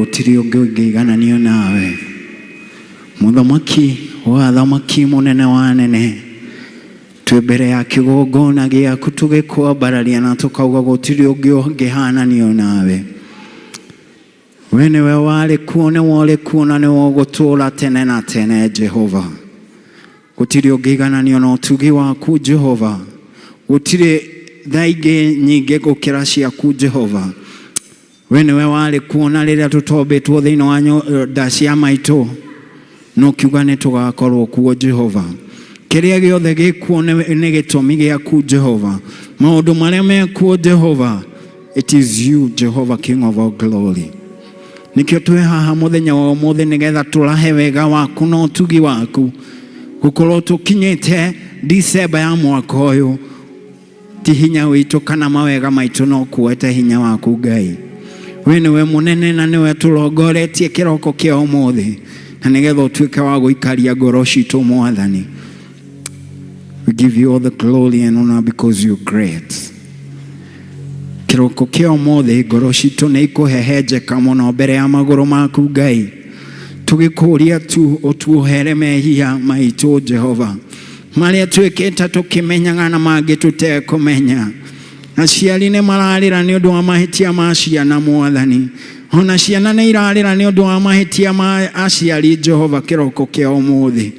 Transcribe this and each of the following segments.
Ngegananio nawe muthamaki wa athamaki munene wa nene twi mbere ya kigongona giaku tugikwambararia na tukauga gutiri ungi ungihananio nawe. We niwe wari kuo, niwe uri kuo na niwe ugutura tene na tene. Jehova, gutiri ungigananio na utugi waku Jehova, gutiri tha ingi nyingi gukira ciaku Jehova. We niwe wari kuona riria tutombetwo thiini wa nda cia maitu no kiuga ni tugakorwo kuo Jehova. Kiria giothe gikuo ni gitumi giaku Jehova. Maundu maria mekuo Jehova, it is you Jehova, King of all glory. Nikio twi haha muthenya wa umuthi nigetha turahe wega waku no tugi waku gukorwo tukinyite December ya mwaka uyu. Ti hinya witu kana mawega maitu no kuwete hinya waku Ngai. We niwe munene na niwe turongoretie kiroko kia umuthi na nigetha utuike wa guikaria ngoro citu Mwathani. We give you all the glory and honor because you're great. Kiroko kia umuthi ngoro citu ni ikuhehenjeka muno mbere ya maguru maku Ngai. Tugikuria tu utuhere mehia maitu Jehova, maria twikite tukimenyaga na mangi tutekumenya. Aciari nĩ mararĩra nĩ ũndũ wa mahĩtia ma ciana Mwathani, ona ciana nĩ irarĩra nĩ ũndũ wa mahĩtia ma aciari Jehova. Kĩroko kĩa ũmũthĩ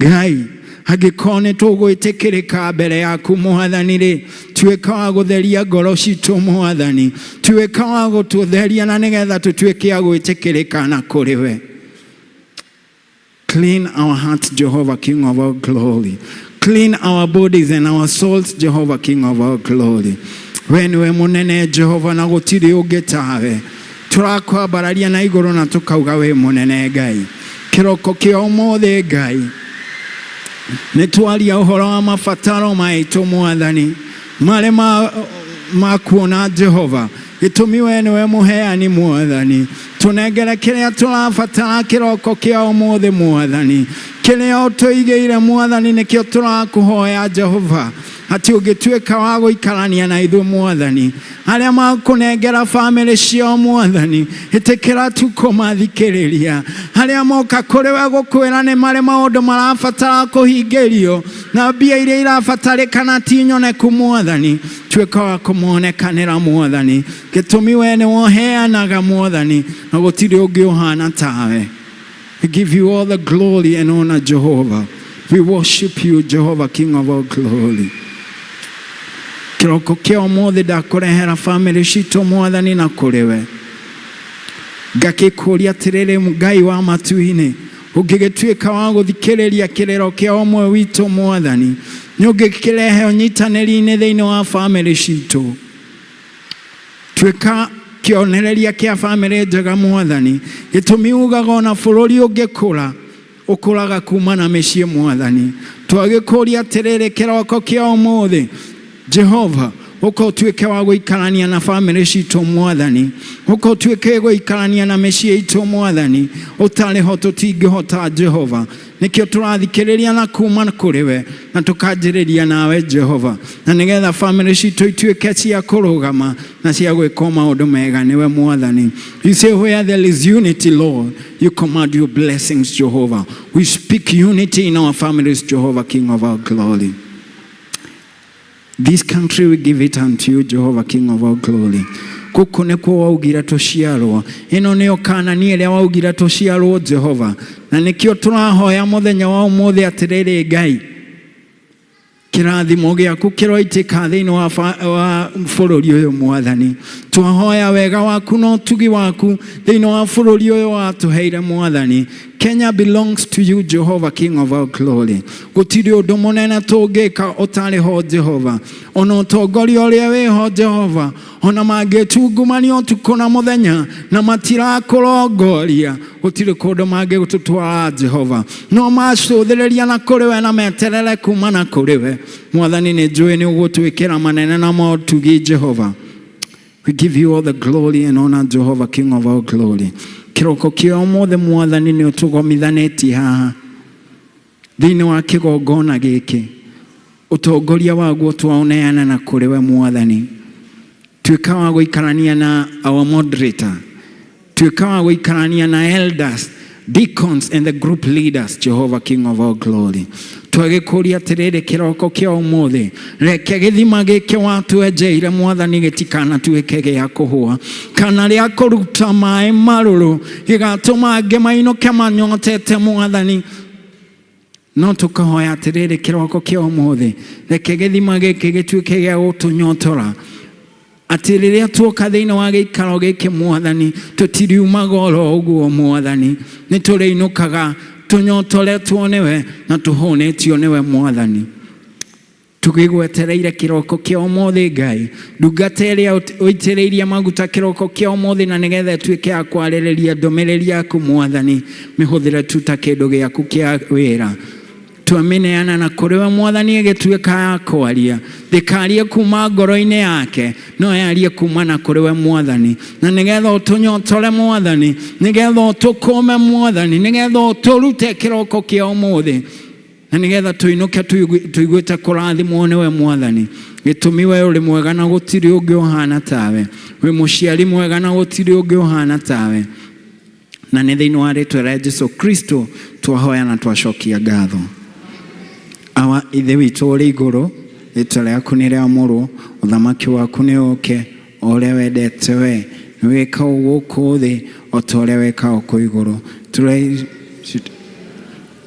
Ngai, angĩkorwo nĩ tũgwĩtĩkĩrĩka mbere yaku Mwathani rĩ, tuĩka wa gũtheria ngoro citũ Mwathani, tuĩka wa gũtũtheria na nĩgetha tũtuĩke a gwĩtĩkĩrĩka na kũrĩ we. Clean our hearts Jehovah, King of all glory. Clean our bodies and our souls Jehovah, King of all glory. We niwe munene Jehova na gutiri ungi tawe. Turakwambararia na iguru na tukauga we munene Ngai. Kiroko kia umuthi Ngai, ni twaria uhoro wa mabataro maitu Mwathani mari makuona Jehova. Gitumi we niwe muheani Mwathani, tunengere kiria turabatara kiroko kia umuthi Mwathani. Kiria utuigeire Mwathani nikio turakuhoya Jehova, ati ugituika wa guikarania na ithu Mwathani. Aria makunengera family cio Mwathani, itikira tukumathikiriria. Aria moka kuri we gukwira ni mari maundu marabatara kuhingirio na mbia iria irabatarikana ti nyoneku Mwathani, tuika wa kumuonekanira Mwathani. Gitumi we ni woheanaga Mwathani na gutiri ungi uhana tawe. We give you all the glory and honor Jehovah. We worship you Jehovah, King of all glory. Kiroko kia umuthi ndakurehera family citu Mwathani na kuri we. Ngakikuria atiriri Ngai wa matu-ini, ungigituika wa guthikiriria kirero kia umwe witu Mwathani, ni ungikirehe unyitaniri-ini thiini wa family citu. Tuika kionereria kia family njega Mwathani, gitumi ugaga ona bururi ungikura ukuraga kuma na micii Mwathani. Twagikuria atiriri kiroko kia umuthi Jehova, uko tuike wa guikarania na family citu Mwathani, uko tuike guikarania na micii itu Mwathani, utari ho tutingihota Jehova. Nikio turathikiriria na kuma kuri we na tukanjiriria nawe Jehova, na nigetha family citu ituike cia kurugama na cia gwika maundu mega niwe Mwathani. You say where there is unity Lord, you command your blessings Jehovah. We speak unity in our families Jehovah, King of all glory. This country we give it unto you Jehovah, King of all glory. Kuku nikuo waugira tuciarwo, ino nio Kanani iria waugira tuciarwo Jehova, na nikio turahoya muthenya wa umuthi atiriri Ngai, kirathimo giaku kiroitika thiini wa bururi uyu Mwathani. twahoya wega waku no tugi waku thĩinĩ wa bũrũri ũyũ watũheire Mwathani. Kenya belongs to you, Jehovah, King of all glory. Gũtirĩ ũndũ mũnene tũngĩka ũtarĩ ho Jehova. Ona ũtongoria ũrĩa wĩho Jehova, ona mangĩtungumania ũtukũ na mũthenya na matirakũrongoria, gũtirĩ kũndũ mangĩtũtwara Jehova. No macũthĩrĩria na kũrĩ we na meterere kuma na kũrĩ we. Mwathani nĩ njũĩ nĩ ũgũtwĩkĩra manene na motugi Jehova. We give you all the glory and honor, Jehovah, King of all glory. Kiroko kia ũmũthĩ Mwathani nĩ ũtũgomithanĩtie haha thĩinĩ wa kĩgongona gĩkĩ. Ũtongoria waguo twaũneana na kũrĩ we Mwathani. Tuĩka wa gũikarania na our moderator, tuĩka wa gũikarania na elders, deacons and the group leaders, Jehovah, King of all glory. Twagĩkũria atĩrĩrĩ kĩroko kia ũmũthĩ, reke gĩthima gĩkĩ watwenjeire Mwathani gĩtikanatuĩke gĩa kũhũa kana rĩa kũruta maĩ marũrũ gĩgatũma angĩ mainũke manyotete Mwathani. No tũkahoya atĩrĩrĩ kĩroko kia ũmũthĩ, reke gĩthima gĩkĩ gĩtuĩke gĩa gũtũnyotora, atĩ rĩrĩa tuoka thĩinĩ wa gĩikaro gĩkĩ Mwathani tũtiriumaga oro ũguo Mwathani, nĩ tũrĩinũkaga tũnyotoretwo nĩwe na tũhũnĩtio nĩwe Mwathani. Tũgĩgwetereire kĩroko kia ũmũthĩ Ngai, ndungata ĩrĩa ũitĩrĩirie maguta kĩroko kia ũmũthĩ na nĩgetha ĩtuĩke ya kwarĩrĩria ndũmĩrĩri yaku Mwathani, mĩhũthĩre tu ta kĩndũ gĩaku kĩa wĩra. Twamĩneana na kũrĩ we Mwathani ĩgĩtuĩka ya kwaria, ndĩkarie kuma ngoro-inĩ yake, no yarie kuma na kũrĩ we Mwathani, na nĩgetha ũtũnyotore Mwathani, nĩgetha ũtũkũme Mwathani, nĩgetha ũtũrute kĩroko kia ũmũthĩ, na nĩgetha tũinũke tũiguĩte kũrathimwo nĩwe Mwathani. Gĩtũmi we ũrĩ mwega na gũtirĩ ũngĩ ũhana tawe, wĩ mũciari mwega na gũtirĩ ũngĩ ũhana tawe, na nĩ thĩinĩ wa rĩĩtwa rĩa Jesũ Kristo twahoya na twacokia ngatho. Awa ithe witũ ũrĩ igũrũ, rĩĩtwa rĩaku nĩ rĩamũrwo, ũthamaki waku nĩ ũke, o ũrĩa wendete we nĩ wĩka gũkũ thĩ o ta ũrĩa wĩka kũu igũrũ.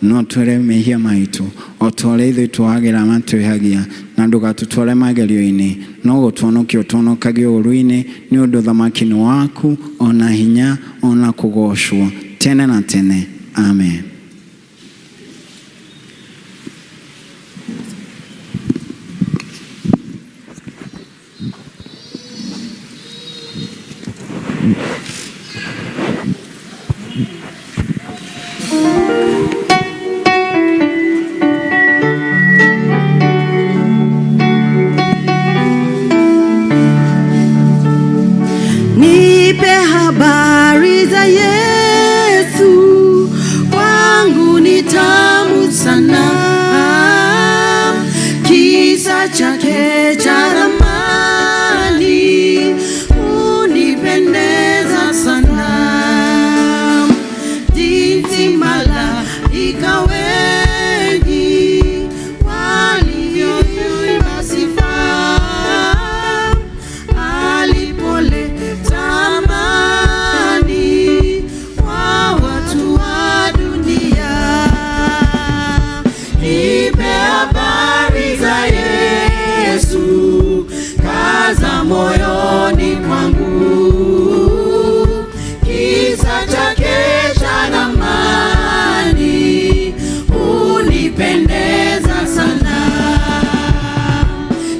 No twĩre mehia maitũ o ta ũrĩa ithuĩ twagĩra matwĩhagia, na ndũgatũtware magerio-inĩ, no gũtũhonokia ũtũhonokagie ũũru-inĩ, nĩ ũndũ ũthamaki nĩ waku, ona hinya, ona kũgocwo tene na tene. Amen. Nipe habari za Yesu, kwangu ni tamu sana, kisa chake cha thamani hunipendeza sana, jinsi malaika wengi walivyoimba sifa alipoleta amani kwa watu wa dunia. Nipe habari za Yesu, kaza moyoni mwangu, kisa chake cha thamani hunipendeza sana,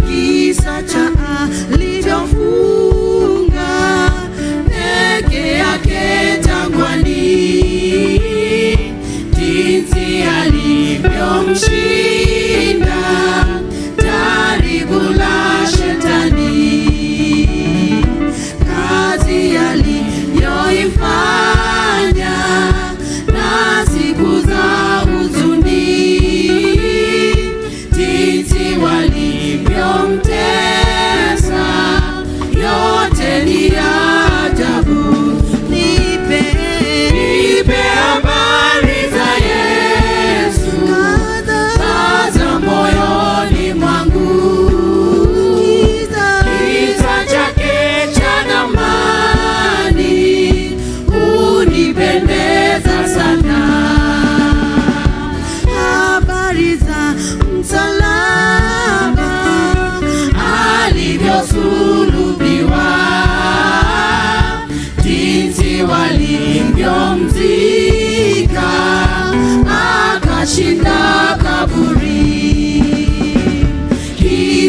kisa cha alivyofunga peke yake jangwani, jinsi alivyomshinda jaribu la shetani, kazi aliyoifanya na siku za huzuni, jinsi walivyomtesa, yote ni ajabu. Nipe habari za Yesu, kaza moyoni mwangu, kisa chake cha thamani hunipendeza sana, habari za msalaba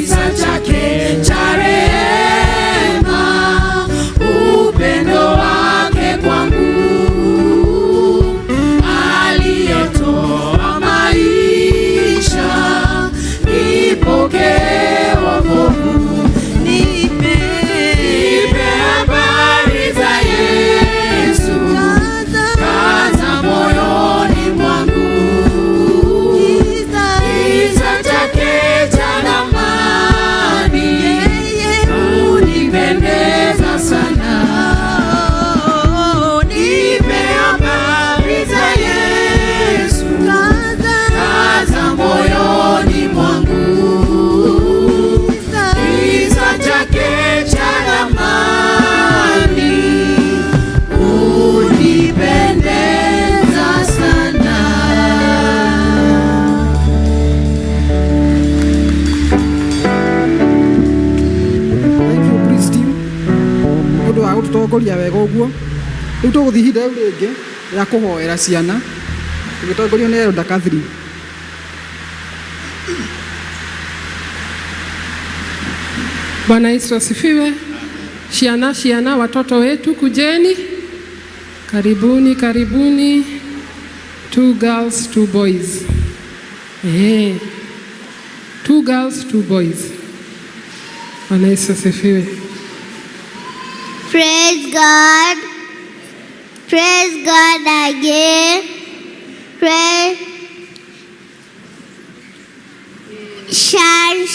kisa chake cha rehema, upendo wake kwangu, aliyetoa maisha, nipokee wokovu. Nipe habari za Yesu, kaza moyoni mwangu, kisa chake cha thamani, unipendeza sana. Nipe habari za Yesu, kaza moyoni mwangu, kisa chake cha thamani, unipendeza sana. Thank you priest team. Undu wa gututongoria wega uguo. Riu tuguthi ihinda riu ringi ya kuhoera ciana. Tugitongorio ni Elder Catherine. Bwana Yesu asifiwe. Shiana, watoto wetu kujeni. Karibuni, karibuni. 2 girls, 2 boys. 2 girls, 2 boys. Bwana Yesu asifiwe. Praise God. Praise God again. Shine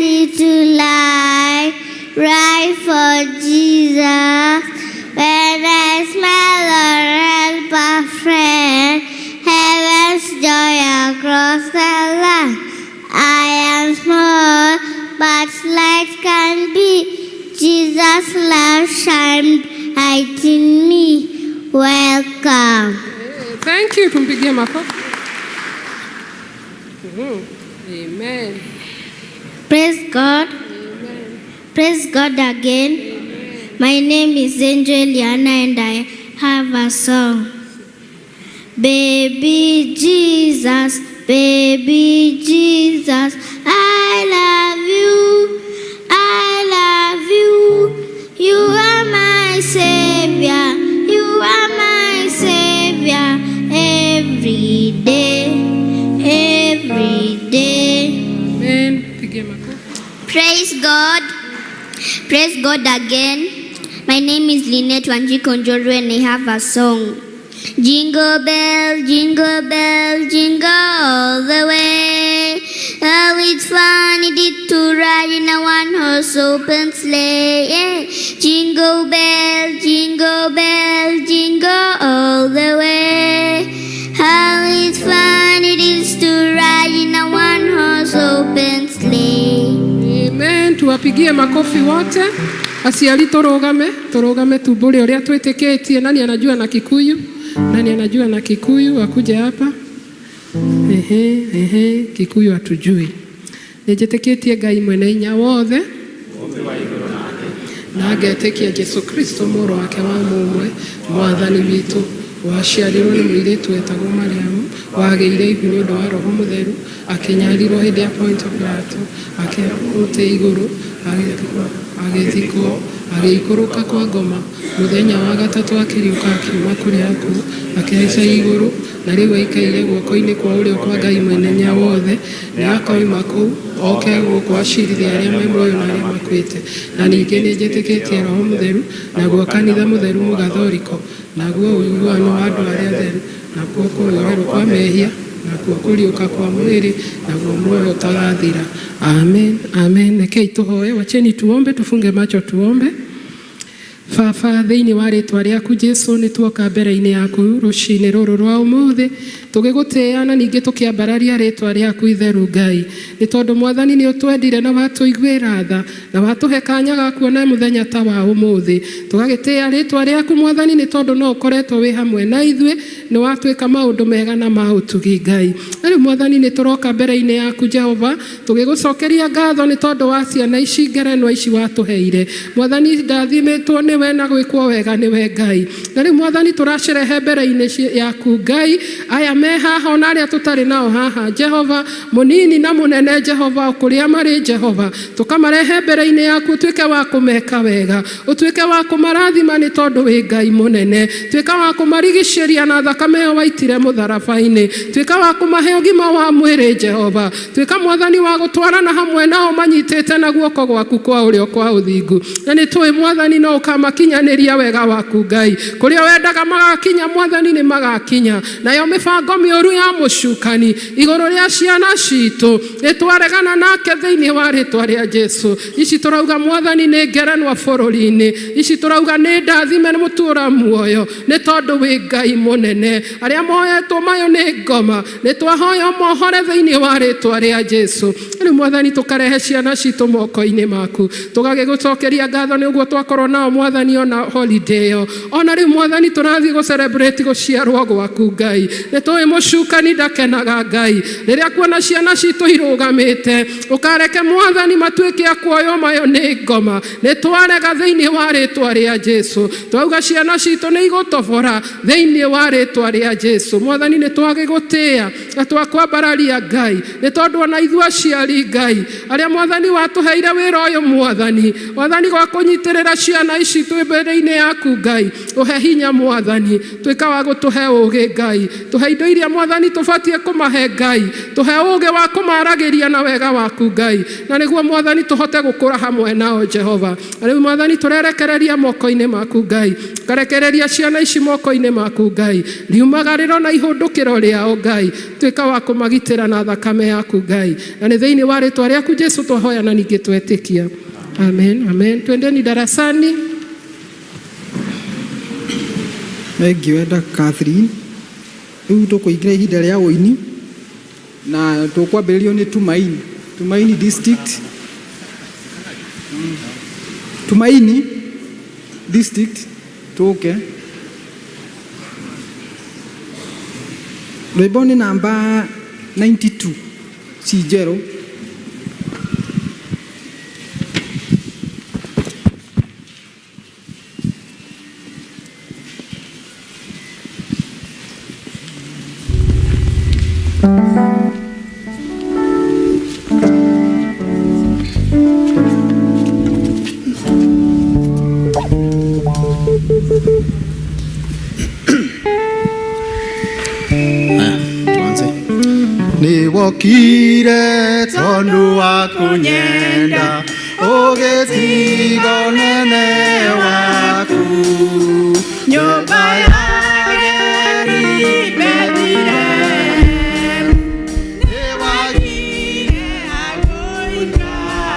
little light, right for Jesus. When I smell a help a friend, heaven's joy across the land. I am small, but light can be. Jesus' love shine bright in me. Welcome. Thank you. Tumpigie makofi. Amen. Praise God. Amen. Praise God again. Amen. My name is Angel Liana and I have a song. Baby Jesus, I love you. I love you. You are my Savior. You are my Savior. Every day. Every day. Amen. Pigie makofi. Praise God. Praise God again. My name is Lynette Wanjiko Njoro and I have a song. Jingle bell, jingle bell, jingle all the way. Oh, it's fun it is to ride in a one-horse open sleigh. Yeah. Jingle bell, jingle bell, jingle all the way. How it's fun it is to ride in a one-horse open sleigh. Amen. Tuwapigie makofi wote. Asiali turugame tumbure uria twitikitie. Nani anajua na Kikuyu? Nani anajua na Kikuyu akuje hapa? Kikuyu hatujui. Nijitikitie Ngai mwene hinya wothe na agetekia Yesu Kristo mũrũ wake wa mũmwe mwathani witũ waciarirwo nĩ mũirĩtu wetagwo Mariamu wagĩire ihu nĩ ũndũ wa Roho Mũtheru akĩnyarirwo hĩndĩ ya Ponto Pilato akĩmũte igũrũ agĩthikwo agĩikũrũka kwa ngoma mũthenya wa gatatũ akĩriũka akiuma kũrĩ akuũ akĩhaica igũrũ na rĩu aikaire guoko-inĩ kwa ũrĩo kwa Ngai mwene hinya wothe nĩ akoima kũu oke gũkũ acirithia arĩa me muoyo na arĩa makuĩte na ningĩ nĩ njĩtĩkĩtie Roho Mũtheru naguo kanitha mũtheru mũgathoriko naguo ũiguano wa andũ arĩa atheru nakuo kũrũĩrĩrwo kwa mehia nakuo kũriũka kwa mwĩrĩ naguo muoyo ũtagathira. Amen. Amen. Rekei tuhoe. Wacheni tuombe. Tufunge macho tuombe. Baba thĩinĩ wa rĩtwa rĩaku Jesũ nĩ tuoka mbere-inĩ yaku rũcinĩ rũrũ rwa ũmũthĩ tũgĩgũtĩĩa na ningĩ tũkĩambararia rĩtwa rĩaku itheru Ngai nĩ tondũ Mwathani nĩ ũtwendire na watũiguĩra tha na watũhe kanya ga kuona mũthenya ta wa ũmũthĩ tũgagĩtĩĩa rĩtwa rĩaku Mwathani nĩ tondũ no ũkoretwo wĩ hamwe na ithuĩ nĩ watwĩka maũndũ mega na ma ũtugi Ngai. Rĩu Mwathani nĩ tũroka mbere-inĩ yaku Jehova tũgĩgũcokeria ngatho nĩ tondũ wa ciana ici ngerenwa ici watũheire Mwathani ndathimĩtwo nĩ niwe na gwikwo wega niwe Ngai. Na riu Mwathani turacirehe mbere-ini yaku Ngai, aya me haha ona aria tutari nao haha Jehova, munini na munene Jehova, kuria mari Jehova, tukamarehe mbere-ini yaku, tuike wa kumeka wega, utuike wa kumarathima ni tondu wi Ngai munene, tuika wa kumarigiceria na thakame yo waitire mutharabai-ini, tuika wa kumahe ugima wa mwiri Jehova, tuika Mwathani wa gutwarana hamwe nao manyitite na guoko gwaku kwa urio kwa uthingu. Na ni tui Mwathani no ukamakinyaniria wega waku Ngai, kuria wendaga magakinya Mwathani ni magakinya, nayo mibango mioru ya mucukani iguru ria ciana citu itwaregana nake thiini wa ritwa ria Jesu. Ici turauga Mwathani ni ngeranwa bururi-ini, ici turauga ni ndathime ni mutura muoyo ni tondu wi Ngai munene. Aria moyetwo mayo ni ngoma ni twahoya mohore thiini wa ritwa ria Jesu. Ni Mwathani tukarehe ciana citu moko-ini maku, tugage gucokeria ngatho ni uguo twakorwo nao Mwathani ona holiday yo, ona riu Mwathani turathi go celebrate guciarwo gwaku Ngai. Ni tui mucukani ndakenaga Ngai riria kuona ciana citu irugamite, ukareke Mwathani matuike akuoyo mayo ni ngoma ni twarega thiini wa ritwa ria Jesu. Twauga ciana citu ni igutobora thiini wa ritwa ria Jesu. Mwathani ni twage gutia na twakwambararia Ngai ni tondu ona ithu aciari Ngai aria Mwathani watuheire wira uyu Mwathani, Mwathani gwa kunyitirira ciana ici twi mbere-ini yaku Ngai, uhe hinya Mwathani, tuika wa gutuhe ugi Ngai, tuhe indo iria Mwathani tubatie kumahe Ngai, tuhe ugi wa kumaragiria na wega waku Ngai, na niguo Mwathani tuhote gukura hamwe nao Jehova. Riu Mwathani turerekereria moko-ini maku Ngai, karekereria ciana ici moko-ini maku Ngai, riumagariro na ihundukiro riao Ngai, tuika wa kumagitira na thakame yaku Ngai, na ni thiini wa ritwa riaku Jesu twahoya na ningi twetikia. Amen, amen. Twendeni darasani. Thank you, Catherine. Riu tukuingira ihinda ria uini na tukwambĩrĩrio ni Tumaini district. Tumaini district tuke. Rwĩmbo ni namba 92 C0. Niwokire tondu wa kunyenda ugitiga nene waku nyumba ya geri Bethlehem niwagire akunyara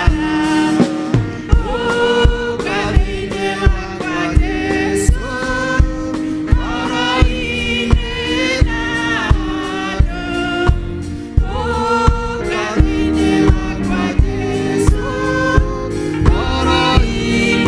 ukathini wakwa Jesu moroini na ukathini wakwa Jesu moroini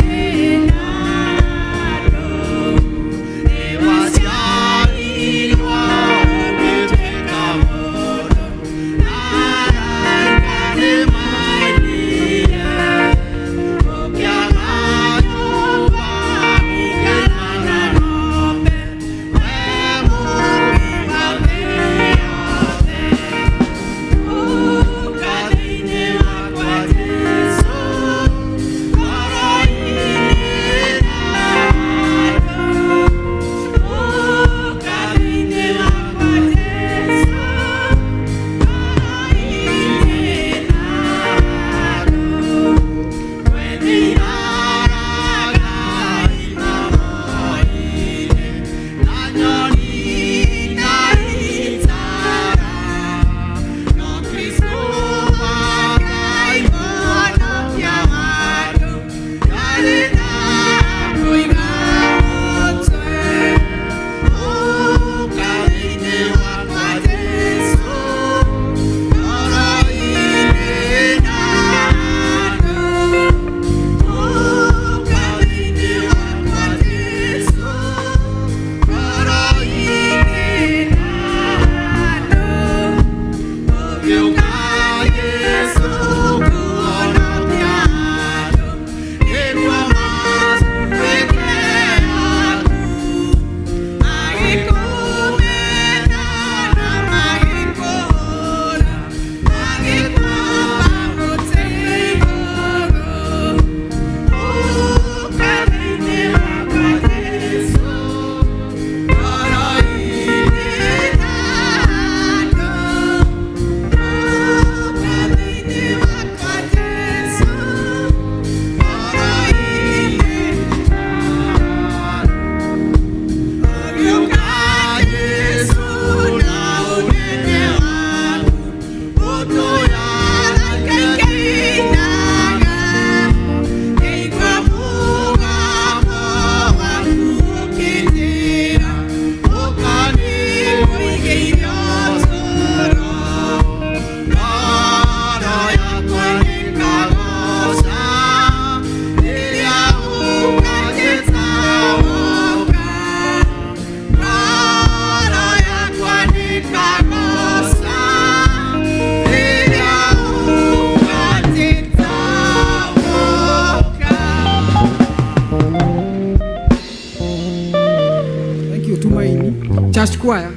Church choir.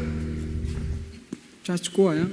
Church choir.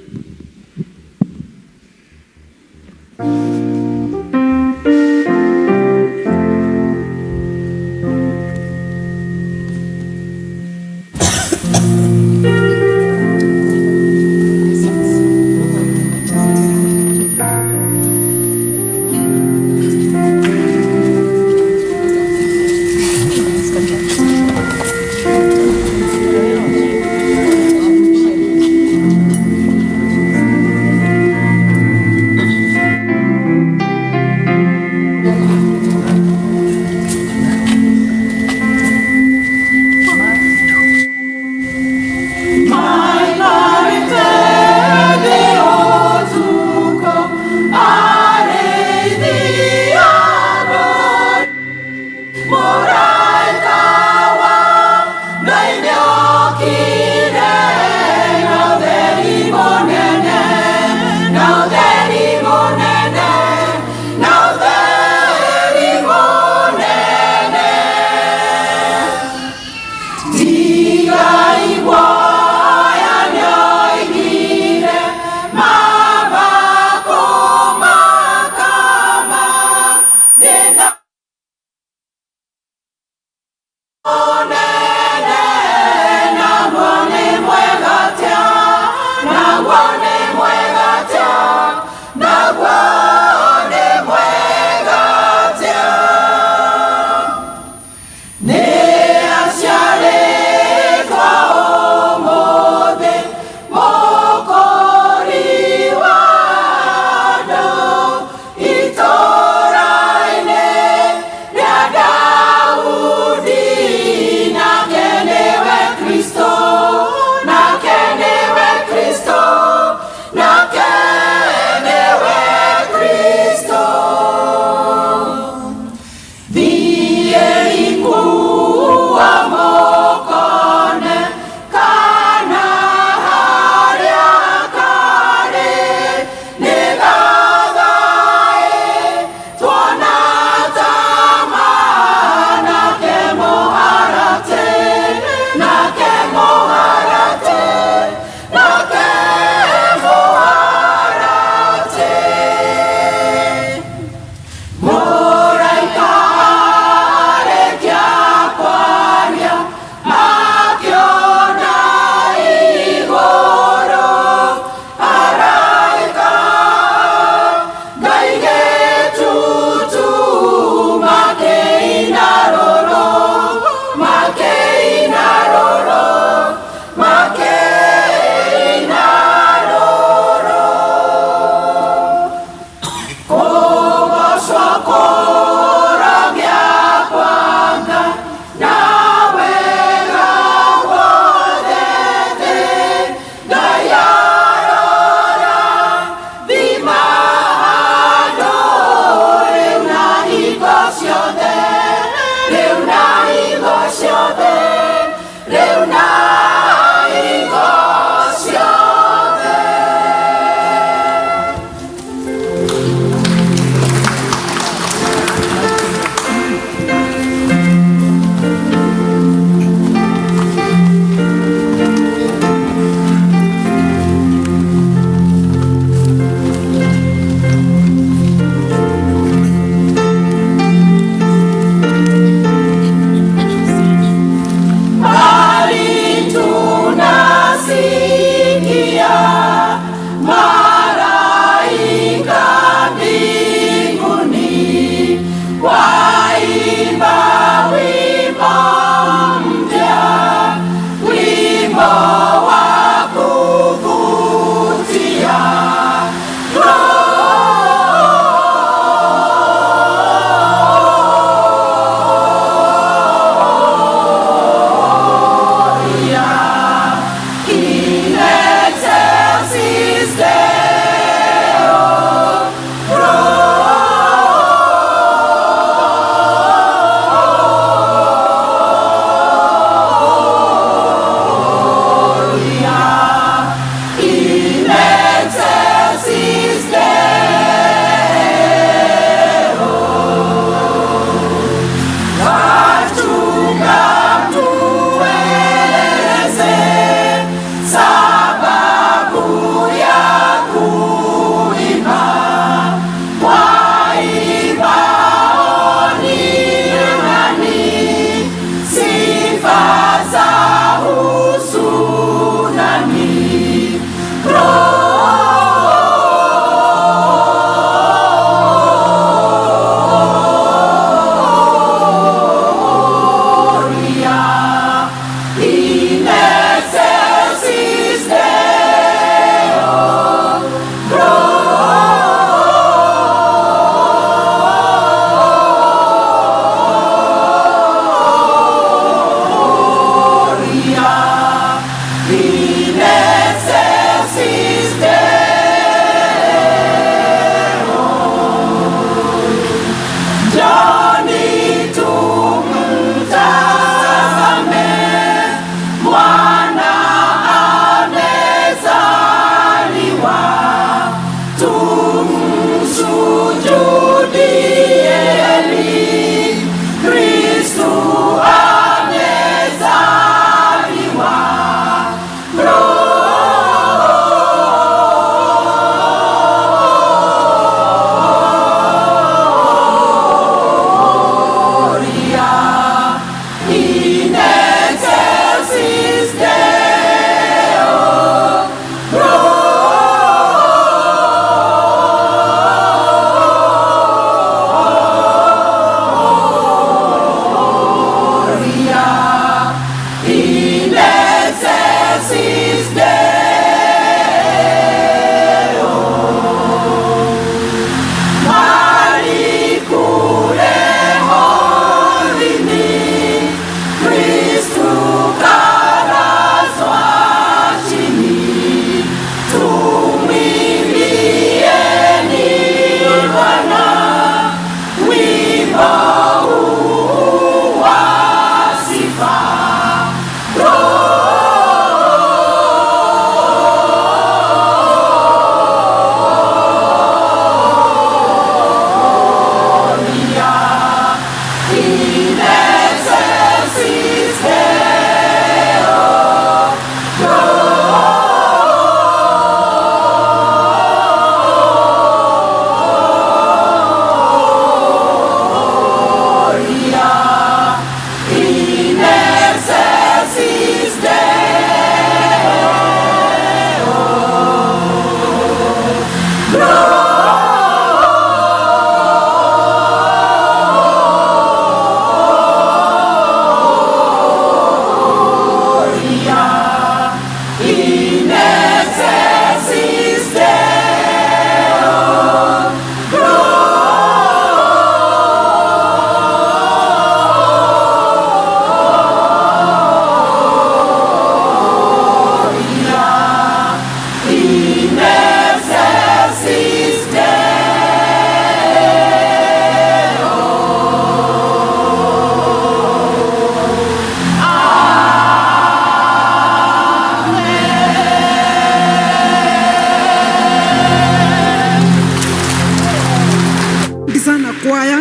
sana kwaya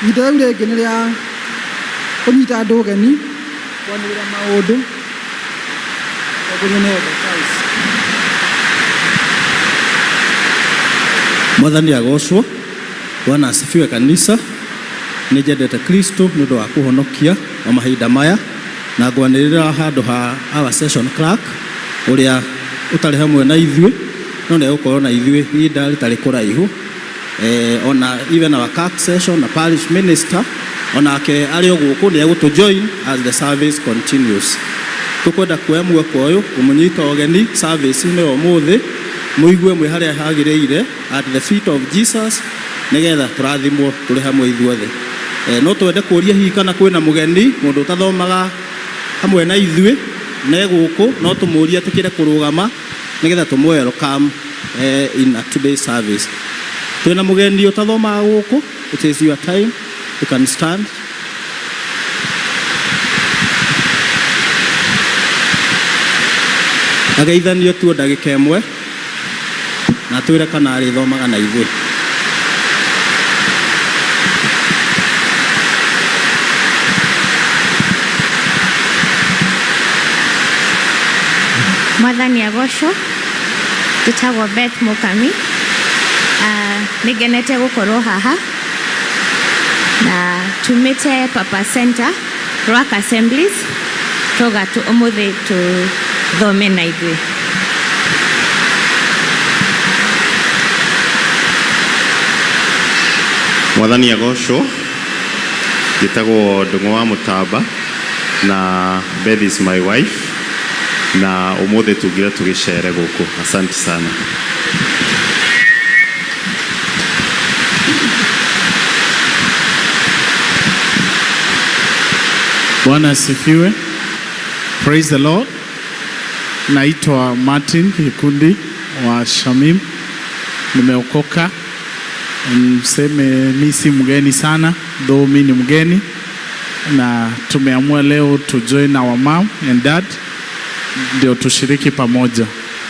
ihinda rĩu rĩngĩ nĩ rĩa kũnyita andũ ũgeni kwanĩrĩra maũndũ Mwathani agocwo. Bwana asifiwe kanisa. Nĩnjendete Kristo nĩ ũndũ wa kũhonokia wa mahinda maya na ngwanĩrĩra handũ ha our session clerk ũrĩa ũtarĩ hamwe na ithuĩ no nĩ gũkorwo na ithuĩ ihinda rĩtarĩ kũraihu. Ona even our clerk session na parish minister onake arĩ o gũkũ nĩ egũtũ join as the service continues. Tukwenda kuoya mweke ũyũ kũmũnyita ũgeni service-inĩ ũmũthĩ mũigue mwĩ harĩa hagĩrĩire at the feet of Jesus nĩgetha tũrathimwo tũrĩ hamwe ithuothe. No twende kũria hihi kana kwĩna mũgeni mũndũ ũtathomaga hamwe na ithuĩ nĩ gũkũ no tũmũrie tũkĩre kũrũgama nĩgetha tũmũ welcome in today's service. Twĩna mũgeni ũtathomaga gũkũ, it is your time, you can stand. Ageithanio tu ndagĩka ĩmwe na twĩre kana arĩthomaga na ithuĩ. Mwathani agocwo. Njĩtagwo Beth Mũkami. Nĩngenete gũkorwo haha na tumĩte Papa Center Rock Assemblies toga ũmũthĩ tũthome na ithuĩ. Mwathani agocwo. Njĩtagwo Ndung'u wa Mũtamba na Beth is my wife na ũmũthĩ tũngire tũgĩcere gũkũ. Asante sana. Bwana asifiwe. Praise the Lord. Naitwa Martin Kikundi wa Shamim. Nimeokoka. Mseme mimi si mgeni sana, though mimi ni mgeni. Na tumeamua leo to join our mom and dad ndio tushiriki pamoja.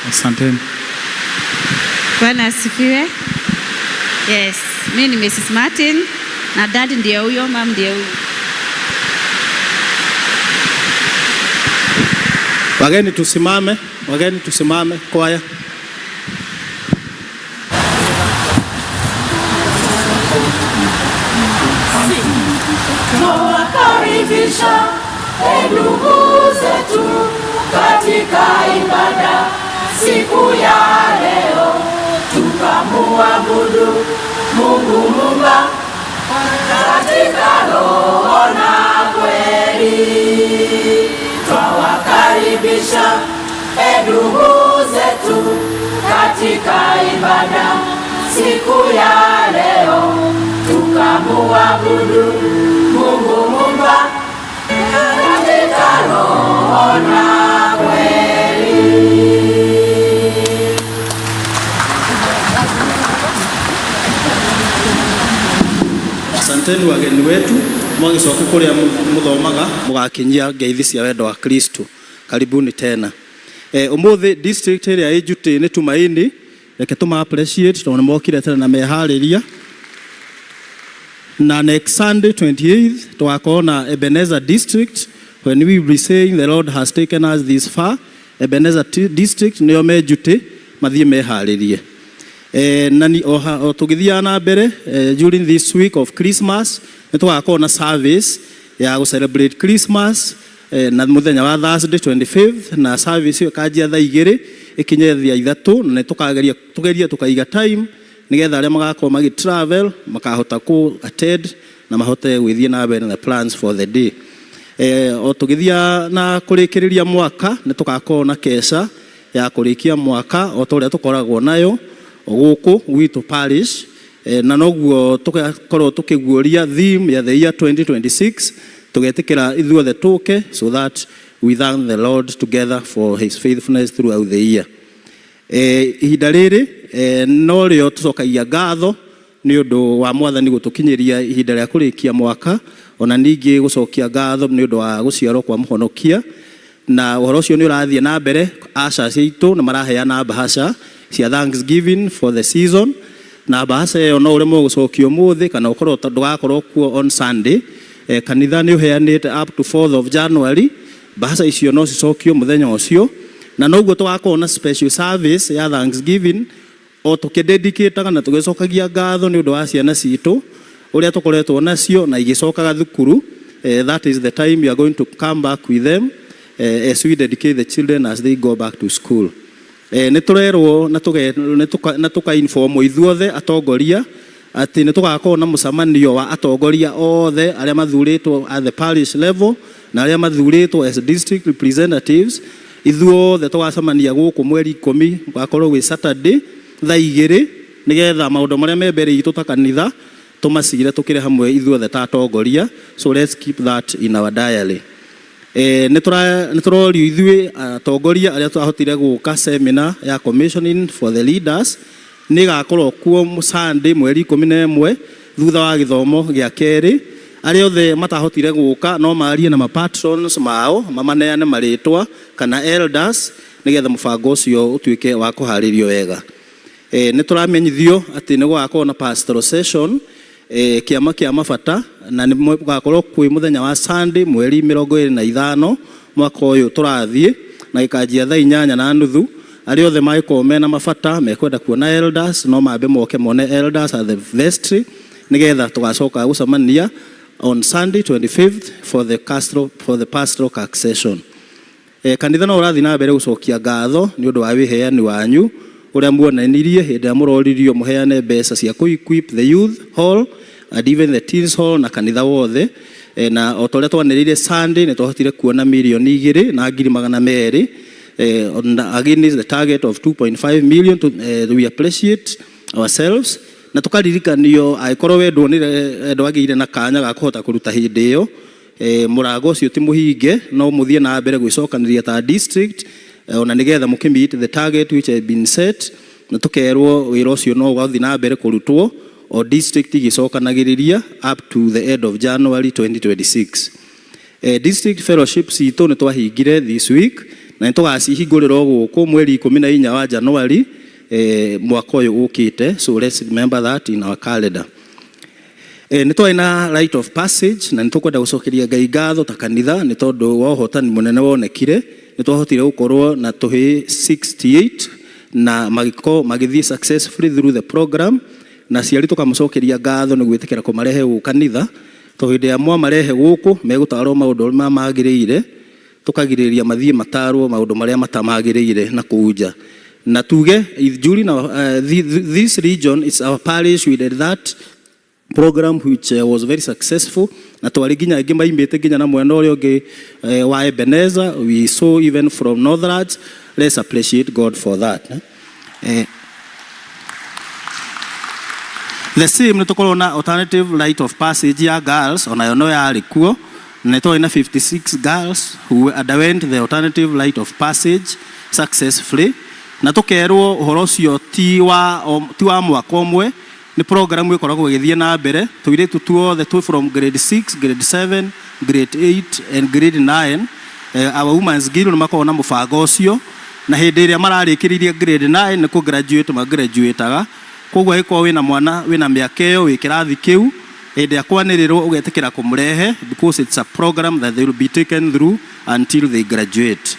Asanteni. Bwana asifiwe. Yes, mimi ni Mrs. Martin na dad ndiye huyo, mom ndiye huyo. Wageni tusimame kwaya. Tunawakaribisha ndugu zetu katika ibada siku ya leo, tukamuabudu Mungu Muumba katika roho na kweli. Twawakaribisha ndugu zetu katika ibada siku ya leo, tukamuabudu Mungu Muumba katika roho na kweli. Asanteni wageni wetu, mwagicoka kũrĩa mũthomaga mũgakinyia ngeithi cia wendo wa Kristo. Karibuni tena. Ũmũthĩ district ĩrĩa ĩnjutĩ nĩ Tumaini, reke tũma appreciate tondũ nĩmokire tena na meharĩria. Na next Sunday 28th twakorwo na Ebenezer district, when we will be saying the Lord has taken us this far. Ebenezer district nĩo menjutĩ mathiĩ meharĩrie. Nani o tũgĩthiana na mbere during this week of Christmas nĩtũgakorwo na service ya go celebrate Christmas na mũthenya wa Thursday 25th na service ĩyo kanjia thaa 2 ikinye thaa 3 na tugeria tukaiga time nigetha arĩa magakorwo magi travel makahota ku attend na mahote gwĩthie na mbere na plans for the day. O tũgĩthia na kũrĩkĩrĩria mwaka nĩtũgakorwo na kesha ya kũrĩkia mwaka o torĩa tũkoragwo nayo gũkũ gwitũ parish, na noguo tũgakorwo tũkĩguũria theme ya the year 2026 tũgetĩkĩra ithuothe tũke so that we thank the Lord together for his faithfulness throughout the year. Ihinda rĩrĩ no rĩo tũcokagia ngatho nĩ ũndũ wa Mwathani gũtũkinyĩria ihinda rĩa kũrĩkia mwaka, ona ningĩ gũcokia ngatho nĩ ũndũ wa gũciarwo kwa mũhonokia, na ũhoro ũcio nĩ ũrathiĩ na mbere. Asha citũ nĩ maraheana bahasha cia Thanksgiving for the season, na bahasa ĩyo no ũremwo gũcokio mũthĩ kana ũkorwo ndũgakorwo kuo on Sunday. Kanitha nĩ ũheanĩte up to 4th of January, bahasa icio no cicokio mũthenya ũcio, na noguo tũgakorwo na special service ya Thanksgiving o tũkĩdedicataga na tũgĩcokagia ngatho nĩ ũndũ wa ciana citũ ũrĩa tũkoretwo nacio na igĩcokaga thukuru. That is the time we are going to come back with them as we dedicate the children as they go back to school. Nĩ tũrerwo na tũka-inform ithuothe atongoria atĩ nĩ tũgakorwo na mũcemanio wa atongoria othe arĩa mathurĩtwo at the parish level na arĩa mathurĩtwo as district representatives. Ithuothe tũgacemania gũkũ mweri 10 gũgakorwo gwĩ Saturday thaa 2 nĩgetha maũndũ marĩa me mbere itũ ta kanitha tũmacire tũkĩre hamwe ithuothe ta atongoria. So let's keep that in our diary. Nĩ tũrorio ithuĩ atongoria arĩa twahotire gũka seminar ya commissioning for the leaders nĩ gakorwo kuo Sunday mweri 11 thutha wa gĩthomo gĩa kerĩ. Arĩa othe matahotire gũka no maarie na patrons mao mamaneane marĩtwa kana elders nĩgetha mũbango ũcio ũtuĩke wa kũharĩrio wega. Nĩ tũramenyithio atĩ nĩ gũgakorwo na pastoral session kĩama kĩa mabata na nĩ gũgakorwo kwĩ mũthenya wa Sunday mweri 25 mwaka ũyũ tũrathiĩ na gĩkanjia thaa 8:30. Arĩa othe mangĩkorwo mena mabata mekwenda kuona elders no mambe moke mone elders at the vestry nĩgetha tũgacoka gũcemania on Sunday 25th for the pastoral CAC session. Kanitha no ũrathiĩ na mbere gũcokia ngatho nĩ ũndũ wa wĩheani wanyu ũrĩa muonanirie hĩndĩ ĩrĩa mũroririo mũheane mbeca cia equip the youth hall and even the teens hall na kanitha wothe. Na o torĩa twanĩrĩire Sunday nĩ twahotire kuona milioni 2 na ngiri 200 against the target of 2.5 million. We appreciate ourselves na tũkaririkanio angĩkorwo wendwo wagĩire na kanya ga kũhota kũruta hĩndĩ ĩyo. Mũrango ũcio ti mũhinge no mũthiĩ na mbere gwĩcokanĩria ta district ona nĩgetha mũkĩmeet the target which has been set, na tũkerwo wĩra ũcio no ũgathiĩ na mbere kũrutwo o district igĩcokanagĩrĩria up to the end of January 2026. District fellowships itũ nĩ twahingire this week na nĩ tũgacihingũrĩrwo gũkũ mweri 14 wa January mwaka ũyũ ũkĩte. So let's remember that in our calendar. Nĩ twarĩ na rite of passage na nĩ tũkwenda gũcokeria Ngai ngatho ta kanitha nĩ tondũ wa ũhotani mũnene wonekire. Nĩ twahotire gũkorwo na tũhĩ 68 na magĩthiĩ successfully through the program na ciari tũkamũcokeria ngatho nĩ gwĩtĩkĩra kũmarehe gũkũ kanitha tondũ hĩndĩ ya mwamarehe gũkũ megũtarwo maũndũ marĩa magĩrĩire tũkagirĩrĩria mathiĩ matarwo maũndũ marĩa matamagĩrĩire na kũnja. Na tuge during this region it's our parish we did that program which was very successful na twari nginya ingĩ maimĩte nginya na mwena ũrĩa ũngĩ wa Ebenezer. We saw even from Northlands. Let's appreciate God for that. The same nĩ tũkorwo na alternative rite of passage ya girls onayo no yarĩ kuo na twarĩ na 56 girls who underwent the alternative rite of passage successfully. Na tũkerwo ũhoro ũcio ti wa mwaka ũmwe, nĩ program ĩkoragwo ĩgĩthiĩ na mbere. Tũirĩtu tuothe twĩ from grade 6, grade 7, grade 8 and grade 9. Our women's guild nĩ makoragwo na mũbango ũcio na hĩndĩ ĩrĩa mararĩkĩrĩria grade 9 nĩ kũ-graduate ma-graduateaga. Koguo ĩkorwo wĩna mwana wĩna mĩaka ĩyo wĩ kĩrathi kĩu hĩndĩ ya kwanĩrĩrwo ũgetĩkĩra kũmũrehe because it's a program that they will be taken through until they graduate.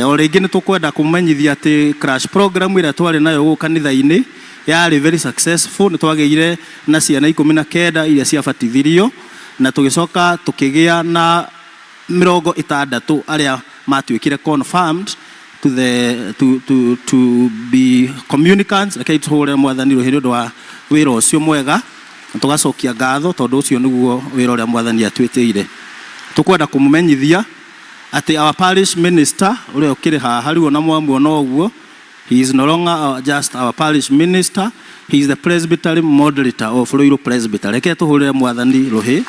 O rĩngĩ nĩ tũkwenda kũmenyithia atĩ crash program ĩrĩa twarĩ nayo gũkũ kanitha-inĩ yarĩ very successful. Nĩ twagĩire na ciana 19 iria ciabatithirio na tũgĩcoka tũkĩgĩa na 60 arĩa matuĩkire confirmed to be communicants. Reke tũhũre Mwathani rũhĩ nĩ ũndũ wa wĩra ũcio mwega na tũgacokia ngatho tondũ ũcio nĩguo wĩra ũrĩa Mwathani atwĩtĩire. Tũkwenda kũmũmenyithia atĩ our parish minister ũrĩa ũkĩrĩ haha rĩu ona mwamuona ũguo, he is no longer just our parish minister, he is the presbytery moderator of Ruiru Presbytery. Reke tũhũrĩre Mwathani rũhĩ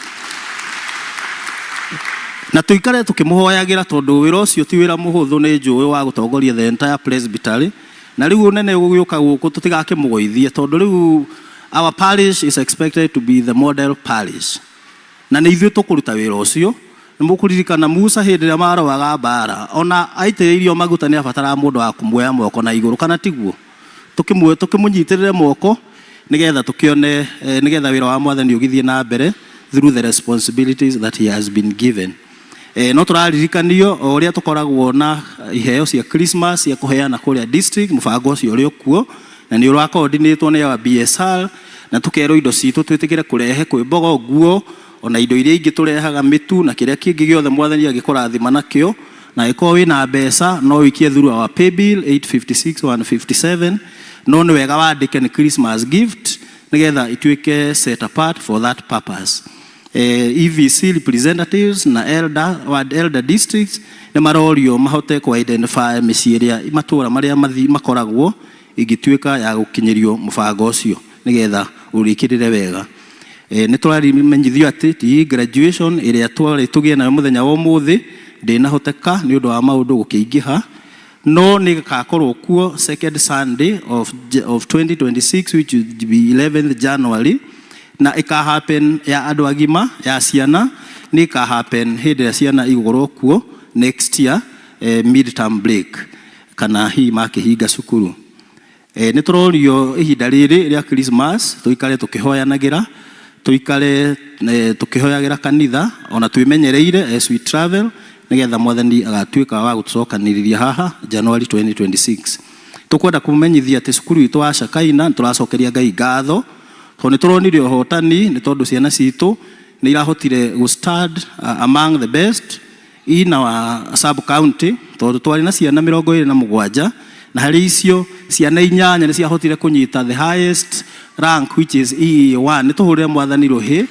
na tũikare tũkĩmũhoyagĩra tondũ wĩra ũcio ti wĩra mũhũthũ nĩ njũĩ wa gũtongoria the entire presbytery. Na rĩu ũnene gũgĩũka gũkũ tũtigakĩmũgũithie tondũ rĩu our parish is expected to be the model parish. Na nĩ ithuĩ tũkũruta wĩra ũcio. Nĩ mũkũririkana Musa hĩndĩ ĩrĩa maroaga mbara ona aitĩrĩirio maguta nĩ abataraga mũndũ wa kũmuoya moko na igũrũ kana tiguo. Tũkĩmũnyitĩrĩre moko nigetha tukione nigetha wira wa mwathani ugithie na mbere through the responsibilities that he has been given. No turaririkanio o uria tukoragwo na iheo cia Christmas cia kuheana kuria district mubango ucio uri okuo na ni ura coordinate ni wa BSR na tukero indo citu twitikire kurehe kwimbogo nguo ona indo iria ingi turehaga mitu na kiria kingi giothe mwathani agikurathima nakio na iko wina mbeca no wikie through our pay bill 856-157 no ni wega wandike ni Christmas gift nigetha ituike set apart for that purpose. EVC representatives na elder districts ni marorio mahote ku identify miciria matura maria makoragwo igituika ya gukinyirio mubango ucio nigetha urikirire wega. Ni turarimenyithio ati ti graduation iria twari tugie na muthenya wa umuthi ndina hoteka ni undu wa maundu gukiingiha no ni gakorwo kuo second Sunday of 2026 which will be 11th January na ika happen ya andu agima ya ciana ni ka happen hindi ya ciana igorwo kuo next year midterm break kana hi makihinga cukuru. Ni turorio ihinda riri ria Christmas tuikare tukihoyanagira tuikare tukihoyagira kanitha ona twimenyereire as we travel nigetha mwathani agatuika wa gutucokaniriria haha January 2026. Tukwenda kumenyithia ati cukuru itu wa Shakaina turacokeria Ngai ngatho ni turonire uhotani ni tondu ciana citu ni irahotire gu stand among the best in our sub county tondu twari na ciana 27 na hari icio ciana 8 ni ciahotire kunyita the highest rank which is EE1 ni tuhurire mwathani ruhi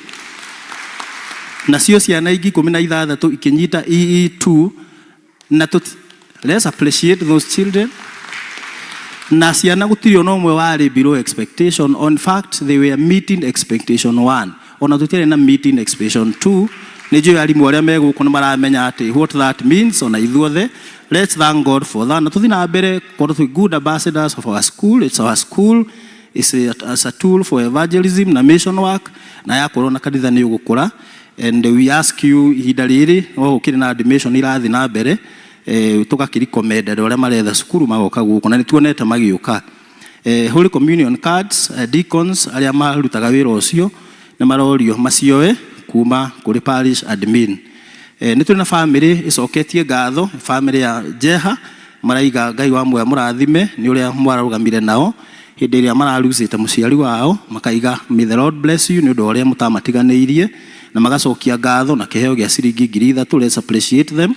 na cio ciana ingi 16 ikinyita EE2 na let's appreciate those children. Na ciana gutiri ono mwe wari below expectation. On fact they were meeting expectation 1 ona tutire na meeting expectation 2 nijo arimu aria meguko maramenya ati what that means ona ithuothe. Let's thank God for that. Na tuthina mbere korwo twi good ambassadors of our school. It's our school is as a tool for evangelism na mission work na yakorwo na kanitha ni ugukura and we ask you ihinda riri o ukiri na admission irathi na mbere tukakirikomenda aria maretha cukuru magoka guko na nituonete magiuka. Holy communion cards deacons aria marutaga wira ucio ni marorio macioe kuma kuri parish admin. Ni tuna family icoketie ngatho family ya Jeha maraiga Ngai wa mwe murathime ni uria mwararugamire nao hindi iria mararusite muciari wao makaiga may the Lord bless you ni undu uria mutamatiganiirie na magacokia ngatho na kiheo gia ciringi 3,000. Let's appreciate them.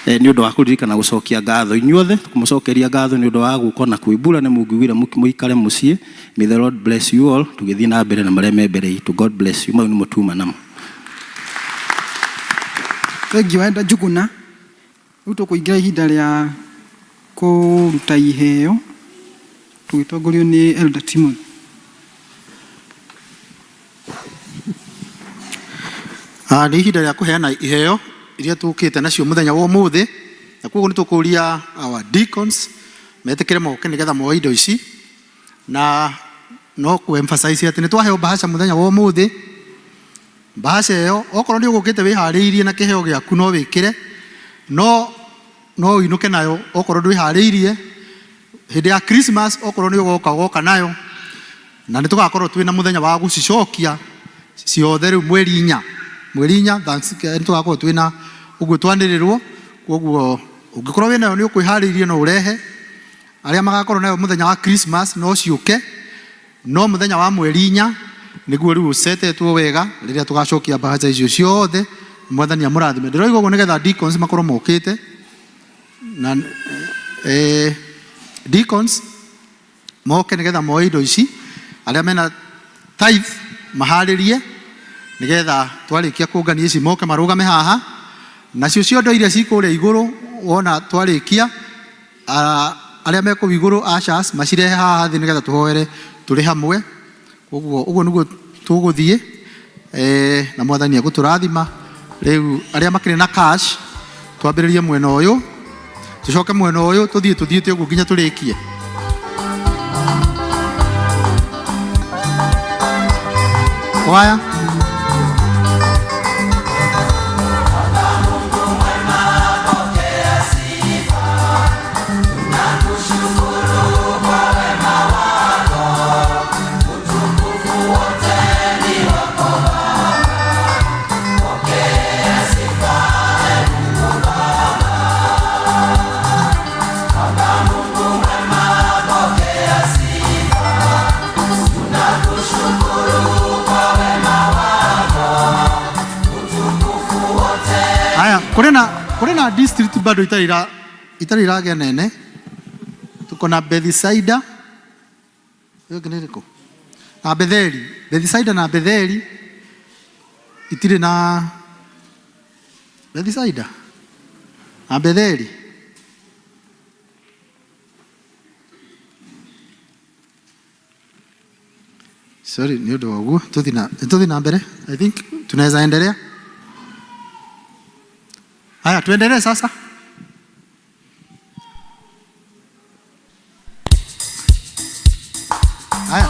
Ni undu wa kuririkana gucokia ngatho inyuothe kumucokeria ngatho ni undu wa guko na kuibura ni mungiguira muikare mucie. May the Lord bless you all. Tugithii na mbere na maria me mbere itu. God bless you. Mau ni mutuma namo. Thank you enda Juguna. Uto kuingira ihinda ria kuruta iheo tugitongorio ni Elder Timothy. Ni ihinda ria kuheana iheo iria tukite nacio muthenya wa umuthi na koguo nitukuria our deacons metekere moke nigetha moe indo ici na no ku emphasize ati nitwaheo bahasha muthenya wa umuthi. Bahasha iyo okorwo ni ugukite wihariirie na kiheo giaku no wikire no inuke nayo okorwo ndwihariirie hindi ya Christmas okorwo ni ugoka nayo na nitugakorwo twina muthenya wa gucicokia ciothe riu mweri 4 Thanksgiving tugakorwo twina uguo twanirirwo koguo ungikorwo wina yo ni ukwihariirie no urehe aria magakorwo nayo muthenya wa Christmas no ciuke no muthenya wa mweri 4 niguo riu usetetwo wega riria tugacokia bahaja icio ciothe mwathani amurathime. Ndiroiga uguo nigetha deacons makorwo mokite na deacons moke nigetha moe indo ici aria mena tithe maharirie nigetha twarikia kungania ici moke marugame haha nacio ciondo iria cikuria iguru wona twarikia aria meko iguru ashas macirehe haha thi nigetha tuhoere turi hamwe. Uguo niguo tuguthie na mwathani aguturathima. Riu aria makire na cash twambiririe mwena uyu tucoke mwena uyu tuthie uguo nginya turikie. Kwaya Tunakushukuru kwa wema wako. Kuri na district bado itari ragea nene. Tuko na Bethsaida. Hiyo kiniriko. Na Betheli. Bethsaida na Betheli itiri na Bethsaida. Na Betheli. Sorry, ni ndo wangu. Tuthi na mbele. I think tunaweza endelea. Haya, tuendelee sasa. Haya.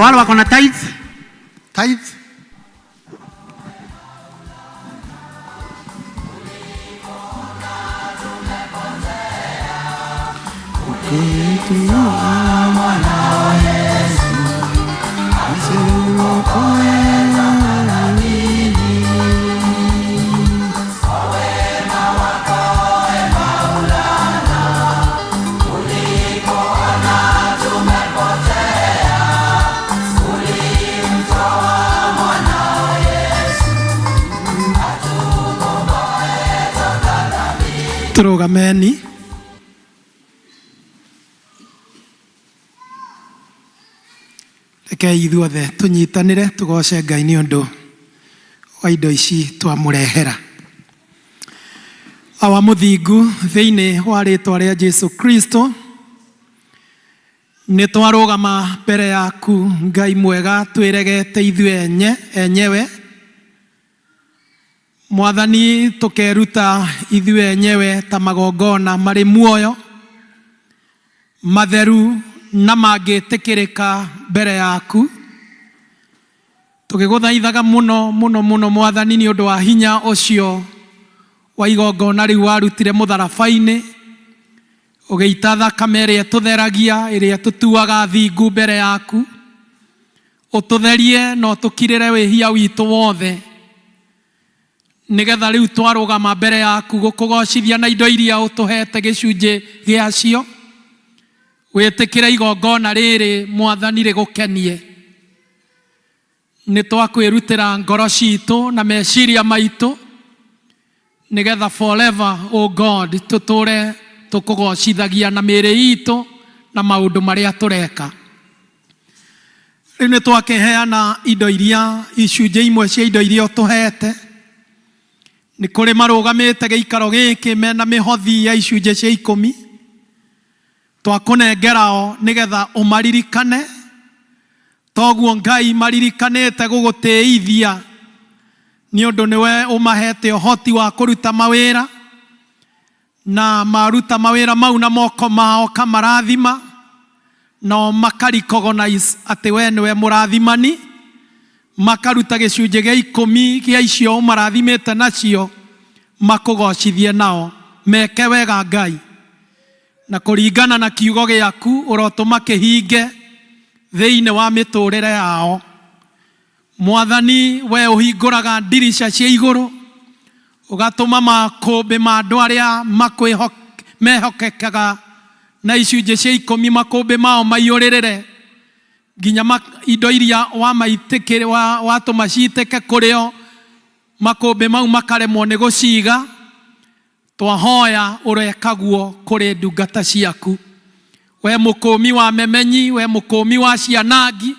Wale wako na tithe. Turugameni. Reke ithuothe tunyitanire tugoce Ngai ni undu wa indo ici twamurehera. Awa muthingu thiini wa ritwa ria Jesu Kristo ni twarugama mbere yaku Ngai mwega twiregete ithuĩ enyewe. Mwathani tukeruta ithuĩ enyewe ta magongona marĩ muoyo matheru na mangĩtĩkĩrĩka mbere yaku. Tũgĩgũthaithaga mũno mũno mũno Mwathani nĩ ũndũ wa hinya ũcio wa igongona rĩu warutire mũtharaba-inĩ, ũgĩita thakame ĩrĩa ĩtũtheragia, ĩrĩa tũtuaga thingu mbere yaku. Ũtũtherie na ũtũkirĩre wĩhia witũ wothe, nigetha rĩu twarũgama mbere yaku gũkũgocithia na indo iria ũtũhete gĩcunjĩ gĩacio. Wĩtĩkĩre igongona rĩrĩ Mwathani rĩgũkenie. Nĩ twakwĩrutĩra ngoro citũ na meciria maitũ, nigetha forever, oh God, tũtũre tũkũgocithagia na mĩĩrĩ itũ na maũndũ marĩa tũreka. Rĩu nĩ twakĩheana indo iria, icunjĩ imwe cia indo iria ũtũhete. Nĩ kũrĩ marũgamĩte gĩikaro gĩkĩ mena mĩhothi ya icunjĩ cia 10. Twakũnengerao nigetha ũmaririkane. Toguo Ngai maririkanĩte gũgũtĩithia nĩ ũndũ nĩwe ũmahete ũhoti wa kũruta mawĩra, na maruta mawĩra mau na moko mao kamarathima, no makaricognize atĩ we nĩwe mũrathimani, makaruta gĩcunjĩ gĩa 10 gĩa icio ũmarathimĩte nacio, makũgocithie nao. Meke wega Ngai, na kũringana na kiugo gĩaku ũrotũma kĩhinge thĩinĩ wa mĩtũrĩre yao. Mwathani we uhingũraga ndirisha cia igũrũ ugatũma makũmbĩ ma andũ arĩa mehokekaga na icunjĩ cia 10 makũmbĩ mao maiyũrĩrĩre nginya indo iria watũma ciitĩke kũrĩo makũmbĩ mau makaremwo nĩ gũciga. Twahoya ũrekaguo kũrĩ ndungata ciaku. We mũkũmi wa memenyi, we mũkũmi wa cianangi,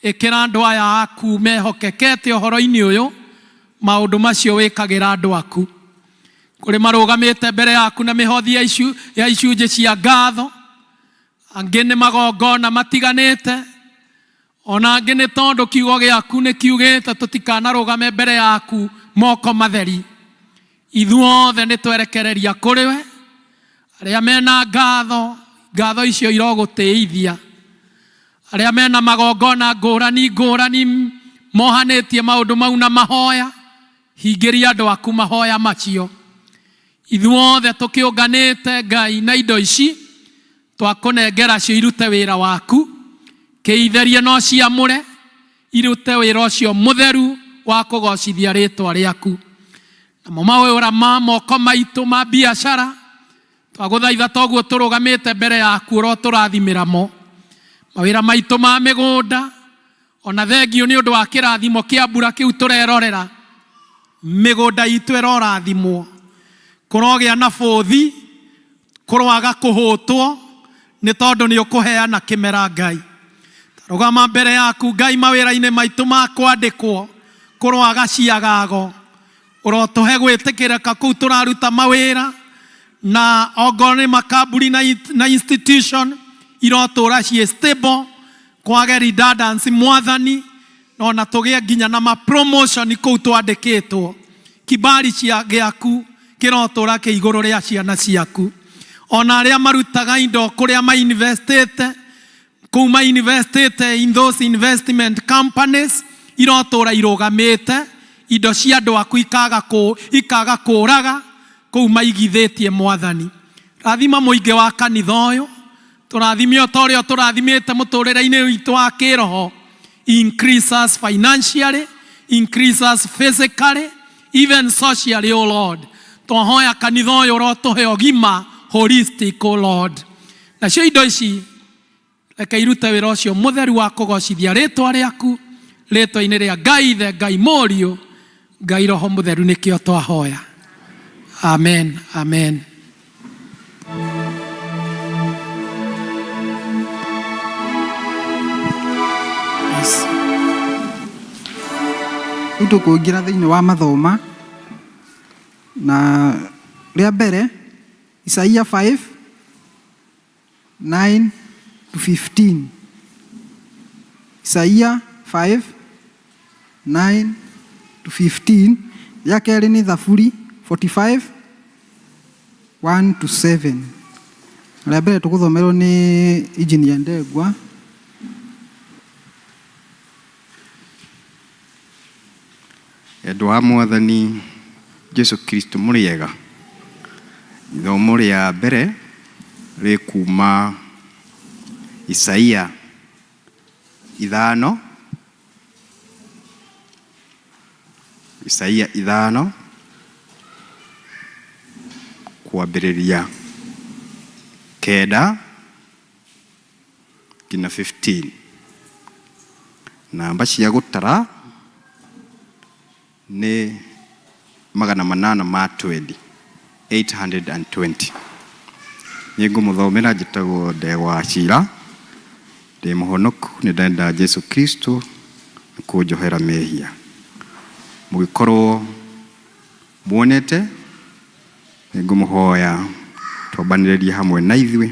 ĩkĩra andũ aya aku mehokekete ũhoro-inĩ ũyũ maũndũ macio wĩkagĩra andũ aku. Kũrĩ marũgamĩte mbere yaku na mĩhothi ya icunjĩ cia ngatho, angĩ nĩ magongona matiganĩte, ona angĩ nĩ tondũ kiugo gĩaku nĩ kiugĩte tũtikanarũgame mbere yaku moko matheri. Ithuothe nĩ twerekereria kũrĩ we, arĩa mena ngatho icio irogũtĩithia, arĩa mena magongona ngũrani mohanĩtie maũndũ mau na mahoya, hingĩria andũ aku mahoya macio. Ithuothe tũkĩũnganĩte Ngai na indo ici twakũnengera cio irute wĩra waku, kĩitherie no ciamũre irute wĩra ũcio mũtheru wa kũgocithia rĩtwa rĩaku. Namo mawĩra ma moko maitũ ma biacara twagũthaitha toguo tũrũgamĩte mbere yaku ũrotũrathimĩra mo. Mawĩra maitũ ma mĩgũnda ona thengio nĩ ũndũ wa kĩrathimo kĩa mbura kĩu tũrerorera, mĩgũnda itũ ĩrorathimwo, kũrogĩa na bũthi, kũroaga kũhũtwo nĩ tondũ nĩ ũkũheana kĩmera Ngai. Rũgama mbere yaku Ngai mawĩra-inĩ maitũ ma kwandĩkwo kũroaga ciagago, ũrotũhe gwĩtĩkĩrĩka kũu tũraruta mawĩra, na ongorwo nĩ makambuni na institution irotũra ciĩ stable, kwage redundancy Mwathani, ona tũgĩe nginya na ma-promotion kũu twandĩkĩtwo. Kibali gĩaku kĩrotũra kĩ igũrũ rĩa ciana ciaku. Ona arĩa marutaga indo kũrĩa ma-investĩte, kũu ma-investĩte in those investment companies, irotũra irũgamĩte, indo cia andũ aku ikaga kũraga kũu maigithĩtie Mwathani. Rathima mũingĩ wa kanitha ũyũ, tũrathime o ta ũrĩa tũrathimĩte mũtũrĩre-inĩ witũ wa kĩroho. Increase us financially, increase us physically, even socially, O Lord. Twahoya kanitha ũyũ ũrotũhe ũgima holistic, O Lord. Nacio indo ici reke irute wĩra ũcio mũtheru wa kũgocithia rĩtwa rĩaku, rĩtwa-inĩ rĩa Ngai Ithe, Ngai Mũriũ, Ngai Roho Mũtheru, nĩkĩo twahoya. Amen, amen. Rĩu tũkũingĩra thĩinĩ wa mathoma, na rĩa mbere Isaia 5:9-15. Isaia 5:9-15. Ya kerĩ nĩ Thaburi 45:1-7. Rĩa mbere tũgũthomerwo nĩ Engineer Ndegwa. Endwa wa Mwathani Jesu Kristo mũrĩega. Ithomo rĩa mbere rĩ kuma Isaia 5. Isaia 5 kwambĩrĩria 9 nginya 15. Namba cia gũtara nĩ 820. Nĩ ngũmũthomera njĩtagwo Ndegwa Cira, ndĩ mũhonoku, nĩ ndenda Jesu Kristo kũnjohera mehia. Mũgĩkorwo muonete, nĩ ngũmũhoya twambanĩrĩrie hamwe na ithuĩ.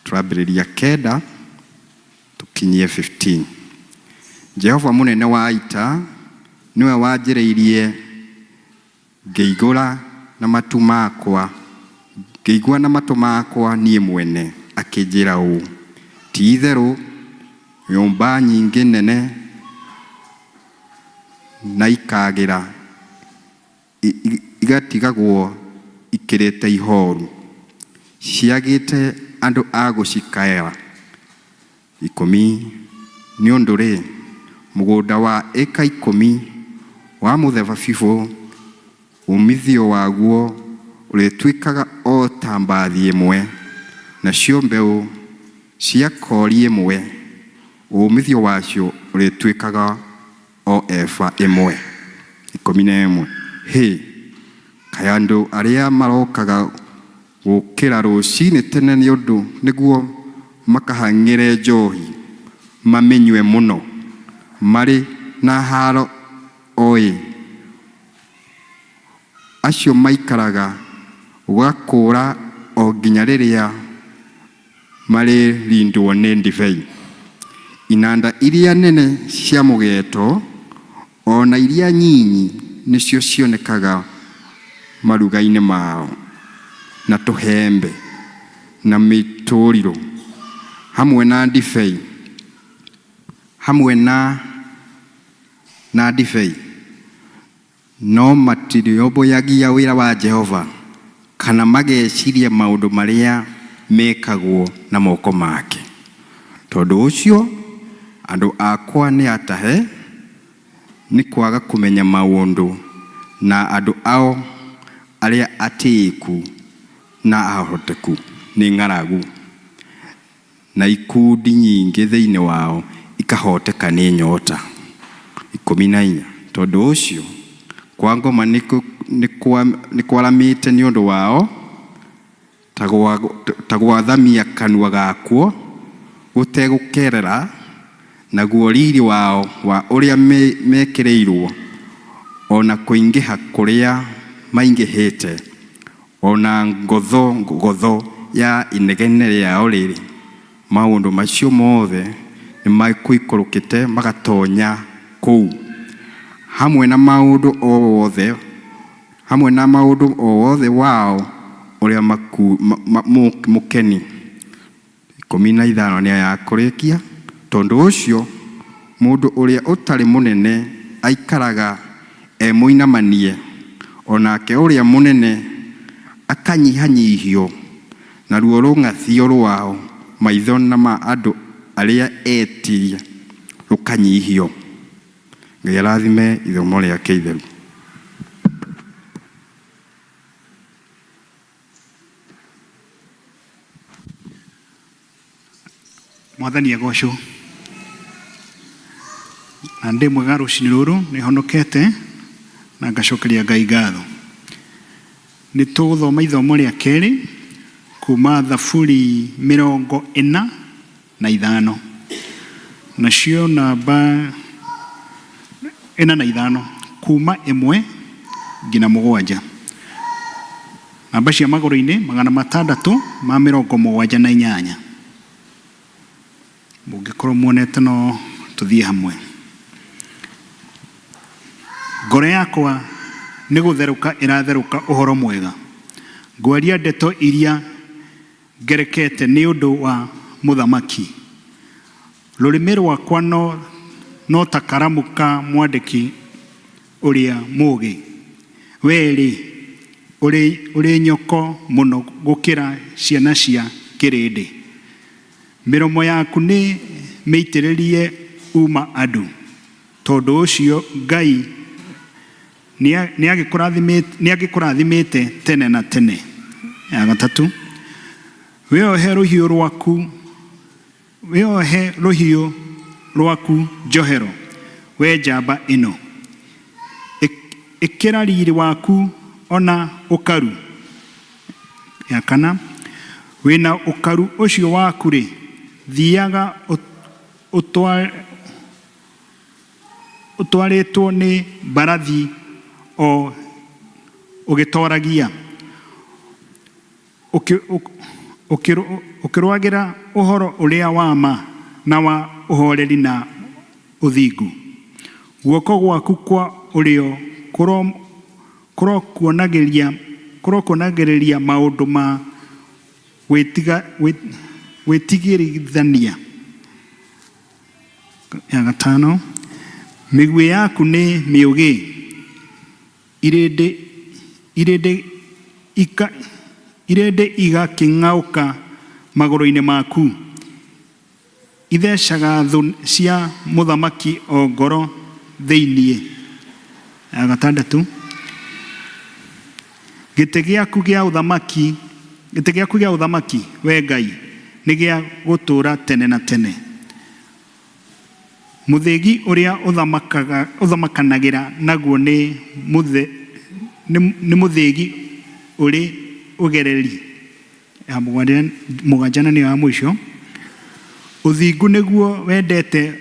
Twambĩrĩria 9 tũkinyie 15. Jehova mũnene wa ita niwe wanjĩrĩirie ngĩigũra na matu makwa, ngĩigua na matũ makwa niĩ mwene, akĩnjĩra ũũ: ti-itherũ nyũmba nyingĩ nene na ikagĩra igatigagwo ikĩrĩte ihooru, ciagĩte andũ a gũcikaĩra. 10 nĩ ũndũ rĩ mũgũnda wa ĩka 10 wa mũthabibũ umithio waguo ũrĩtuĩkaga o ta mbathi ĩmwe, nacio mbeũ cia kori ĩmwe umithio wacio ũrĩtuĩkaga o eba ĩmwe. 11. Kaĩ andũ arĩa marokaga gũkĩra rũcinĩ tene nĩ ũndũ nĩguo makahang'ĩre njohi mamenywe mũno marĩ na haro oĩ, acio maikaraga gũgakũra o nginya rĩrĩa marĩrindwo nĩ ndibei. Inanda iria nene cia mũgeeto ona iria nyinyi nĩcio cionekaga maruga-inĩ mao, na tũhembe na mĩtũrirũ hamwe na ndibei no matirĩomboyagia wĩra wa Jehova kana mageciria maũndũ marĩa mekagwo na moko make. Tondũ ũcio andũ akwa nĩ atahe nĩ kwaga kũmenya maũndũ, na andũ ao arĩa atĩĩku na ahoteku nĩ ng'aragu, na ikundi nyingĩ thĩinĩ wao ikahoteka nĩ nyota. 14. Tondũ ũcio kwa ngoma nĩ kwaramĩte nĩ ũndũ wao ta gwathamia kanua gakuo gũtegũkerera, naguo riri wao wa ũrĩa mekĩrĩirwo ona kũingĩha kũrĩa maingĩhĩte, ona ngotho ya inegene rĩao rĩrĩ. Maũndũ macio mothe nĩ maikũrũkĩte magatonya kũu, hamwe na maũndũ o wothe wao ũrĩa mũkeni. 15 nĩ ya kũrĩkia. Tondũ ũcio mũndũ ũrĩa ũtarĩ mũnene aikaraga mũinamanie, onake ũrĩa mũnene akanyihanyihio, na ruo rũng'athio rwao maitho na ma andũ arĩa etiria rũkanyihio. Ngai arathime ithomo rĩake itheru. Mwathani agocwo. Na ndĩ mwega rũcinĩ rũrũ nĩ honokete na ngacokeria Ngai ngatho. Nĩ tũgũthoma ithomo rĩa kerĩ kuma Thaburi 45 nacio namba 45 kuma 1 nginya 7. Namba cia magũrũ-inĩ 678. Mũngĩkorwo muonete no tũthiĩ hamwe. Ngoro yakwa nĩ gũtherũka ĩratherũka ũhoro mwega, ngwaria ndeto iria ngerekete nĩ ũndũ wa mũthamaki. Rũrĩmĩ rwakwa no ta karamu ka mwandĩki ũrĩa mũũgĩ. Wee ũrĩ nyoko mũno gũkĩra ciana cia kĩrĩndĩ. Mĩromo yaku nĩ mĩitĩrĩrie uma andũ. Tondũ ũcio Ngai nĩ agĩkũrathimĩte tene na tene. Ya 3. Wĩohe rũhiũ rwaku njohero, we njamba ĩno. Ĩkĩra riri waku ona ũkaru. Ya 4. Wĩna ũkaru ũcio waku rĩ, thiaga ũtwarĩtwo nĩ mbarathi o ũgĩtoragia, ũkĩrwagĩra ũhoro ũrĩa wa ma na wa ũhoreri na ũthingu. Guoko gwaku kwa ũrĩo kũrokuonagĩrĩria maũndũ ma gwĩtigĩrithania. Ya 5. Mĩguĩ yaku nĩ mĩũgĩ, irĩndĩ igakĩng'aũka magũrũ-inĩ maku. ithecaga thũ cia mũthamaki o ngoro thĩinĩ. Ya gatandatũ, gĩtĩ gĩaku gĩa ũthamaki we Ngai nĩ gĩa gũtũũra tene na tene. Mũthĩgi ũrĩa ũthamakanagĩra naguo nĩ mũthĩgi ũrĩ ũgereri. Ya mũgwanja na nĩyo ya mũico, ũthingu nĩguo wendete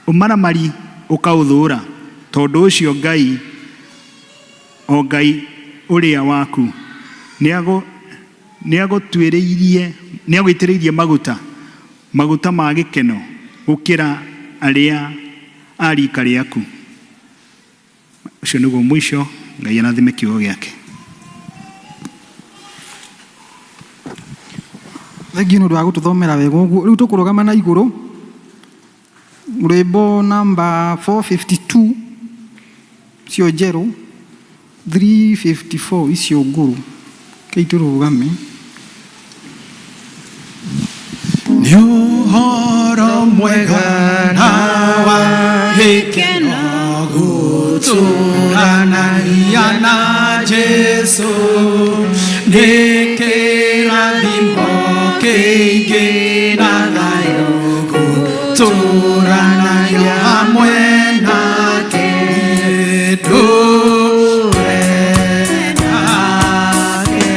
ũmaramari ũkaũthũũra. Tondũ ũcio Ngai, o Ngai ũrĩa waku nĩagũitĩrĩirie maguta ma gĩkeno gũkĩra arĩa a rika rĩaku. Ũcio nĩguo mũico. Ngai anathime kiugo gĩake. Thengiũ nĩ ũndũ wa gũtũthomera wega ũguo. Rĩu tũkũrũgama na igũrũ rwĩmbo namba 452 cio njerũ, 354 icio ngũrũ. Kei tũrũgame. Nĩ ũhoro mwega na wa gĩkeno gũtũũranagia na Jesũ, nĩ kĩrathimo kĩingĩ na thayũ gũtũũranagia hamwe nake. Ndũre nake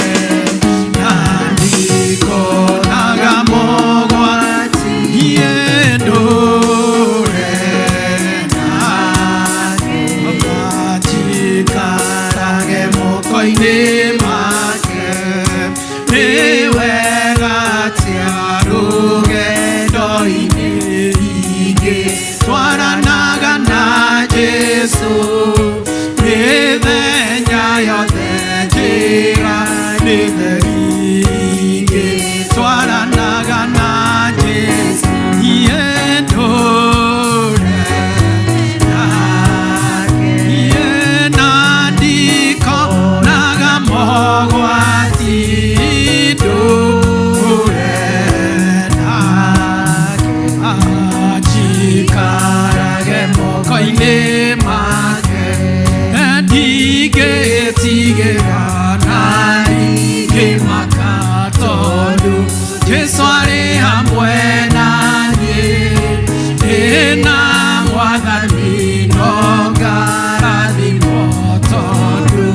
na ndikonaga mogwati, ndũre nake njikarage moko-inĩ make. Nĩ wega atĩa rũgendo-inĩ ingĩ twaranaga na Jesũ, mĩthenya yothe njĩra-inĩ theringĩ twaranaga na Jesũ. Ndũre nake na ndikonaga mogwati, ndũre nake njikarage moko-inĩ make. Ndigĩtigĩra na ngĩmaka tondũ Jesũ arĩ hamwe naniĩ. Ndĩna Mwathani no ngarathimwo tondũ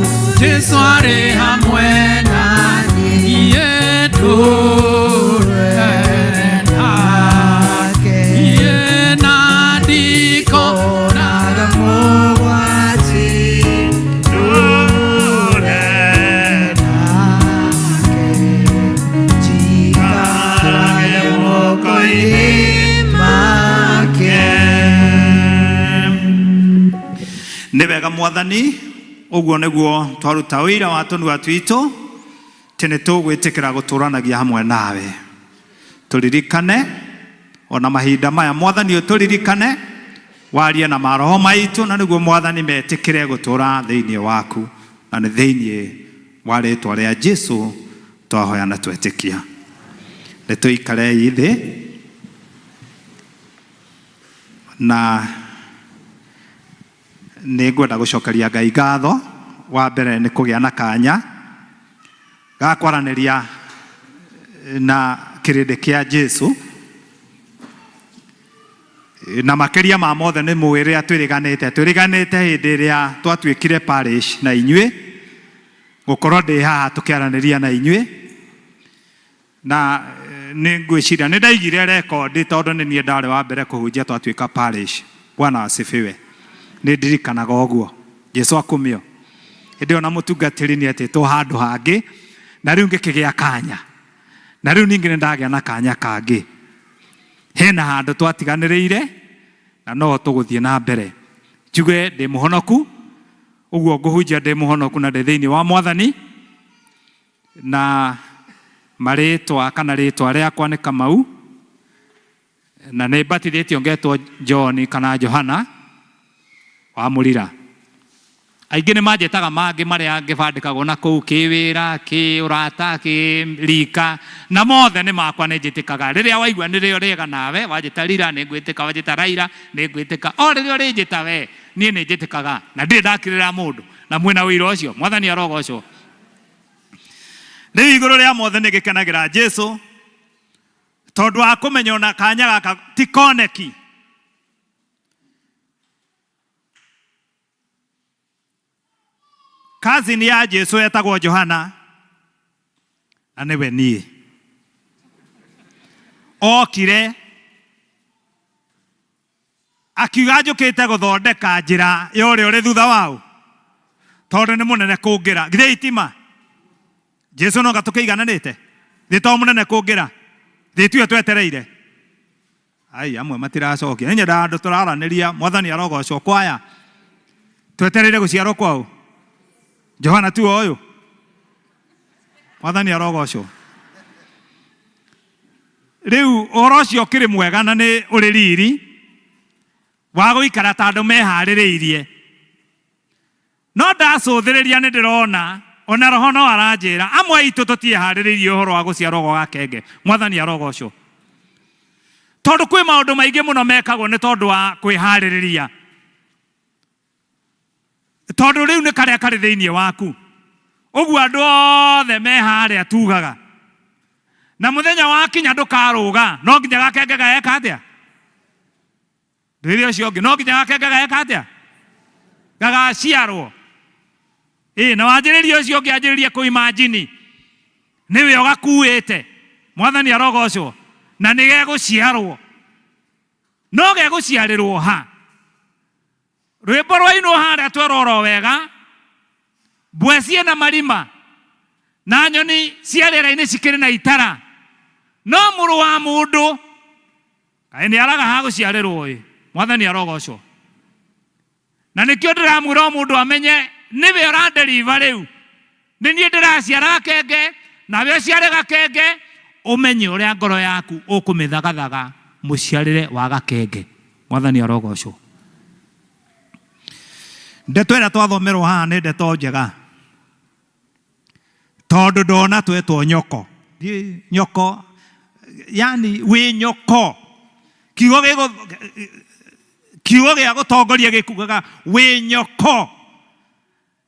Jesũ arĩ hamwe naniĩ. Ndũre nake na ndikonaga mogwati, ndũre nake njikarage moko-inĩ make. Nĩ wega Mwathani, ũguo nĩguo twaruta ũira wa tũnua twitũ atĩ nĩ tũgwĩtĩkĩra gũtũũranagia hamwe nawe. Tũririkane ona mahinda maya Mwathani ũtũririkane warie na maroho maitũ, na nĩguo Mwathani metĩkĩre gũtũũra thĩinĩ waku, na nĩ thĩinĩ wa rĩĩtwa rĩa Jesũ twahoya na twetĩkia. Nĩ tũikarei thĩ na nĩ ngwenda gũcokeria Ngai ngatho. Wa mbere nĩ kũgĩa na kanya ga kwaranĩria na kĩrĩndĩ kĩa Jesũ, na makĩria ma mothe nĩ mwĩrĩa twĩrĩganĩte hĩndĩ ĩrĩa twatuĩkire parish na inyuĩ, gũkorwo ndĩ haha tũkĩaranĩria na inyuĩ. Na nĩ ngwĩciria nĩ ndaigire rekondi tondũ nĩ niĩ ndarĩ wa mbere kũhunjia twatuĩka parish. Bwana asifiwe. Nĩ ndirikanaga ũguo. Jesũ akumio. Hĩndĩ ĩyo na mũtungatĩri nĩ etĩtwo handũ hangĩ, na rĩu ngĩkĩgĩa kanya, na rĩu ningĩ nĩ ndagĩa na kanya kangĩ. Hena handũ twatiganĩrĩire na no tũgũthiĩ na mbere. Njuge ndĩ mũhonoku, ũguo ngũhunjia ndĩ mũhonoku na ndĩ thĩinĩ wa Mwathani, na marĩtwa kana rĩtwa rĩakwa nĩ Kamau, na nĩ mbatithĩtio ngetwo John kana Johana wa Mũrira. aingĩ nĩ manjĩtaga mangĩ marĩa ngĩbandĩkagwo na kũu kĩwĩra, kĩũrata, kĩrika, na mothe nĩ makwa nĩ njĩtĩkaga. Rĩrĩa waigua nĩrĩo rĩega nawe, wanjĩta Rira nĩ ngwĩtĩka, wanjĩta Raira nĩ ngwĩtĩka, o rĩrĩa ũrĩnjĩta we niĩ nĩ njĩtĩkaga, na ndirĩ ndakirĩra mũndũ, na mwĩna ũira ũcio. Mwathani arogocwo. Rĩu igũrũ rĩa mothe nĩ gĩkenagĩra Jesũ tondũ wa kũmenya ona kanya gaka ti koneki. Cousin ya Jesũ etagwo Johana, na nĩwe niĩ. Okire akiuga njũkĩte gũthondeka njĩra ya ũrĩa ũrĩ thutha wao, tondũ nĩ mũnene kũngĩra. Githĩ itima Jesũ no gatũkĩigananĩte? Thĩ to mũnene kũngĩra? Thĩ tuwe twetereire? Ai, amwe matiracokia. Nĩ nyendaga andũ tũraranĩria. Mwathani arogocwo. Kwaya twetereire gũciarwo kwao Johana tu ũyũ. Mwathani arogocwo. Rĩu ũhoro ũcio ũkĩrĩ mwega na nĩ ũrĩ riri wa gũikara ta andũ meharĩrĩirie. No ndacũthĩrĩria nĩ ndĩrona ona Roho no aranjĩra amwe aitũ tũtiĩharĩrĩirie ũhoro wa gũciarwo gwa gakenge. Mwathani arogocwo. Tondũ kwĩ maũndũ maingĩ mũno mekagwo nĩ tondũ wa kwĩharĩrĩria. Tondũ rĩu nĩ karĩa karĩ thĩinĩ waku. Ũguo andũ othe meharĩa tugaga. Na mũthenya wakinya ndũkarũga, no nginya gakenge gaeka atĩa? Rĩrĩa ũcio ũngĩ no nginya gakenge gaeka atĩa? Gagaciarwo. Na wanjĩrĩria ũcio ũngĩ anjĩrĩrie kũimagine nĩwe ũgakuĩte. Mwathani arogocwo. Na nĩ gegũciarwo. No gegũciarĩrwo ha? Rwĩmbo rwainwo harĩa twerora wega, mbwe ciĩna marima na nyoni cia rĩera-inĩ cikĩrĩ na itara, no mũrũ wa mũndũ kaĩ nĩ araga ha gũciarĩrwo. Mwathani arogocwo. Na nĩkĩo ndĩramwĩra mũndũ amenye nĩwe ũranderiva rĩu. Nĩ niĩ ndĩraciara gakenge, nawe ũciare gakenge, ũmenye ũrĩa ngoro yaku ũkũmĩthagathaga mũciarĩre wa gakenge. Mwathani arogocwo. Ndeto ĩrĩa twathomerwo haha nĩ ndeto njega, tondũ ndona twetwo nyoko. Nyoko yani wĩ nyoko. Kiugo gĩa gũtongoria gĩkugaga wĩ nyoko.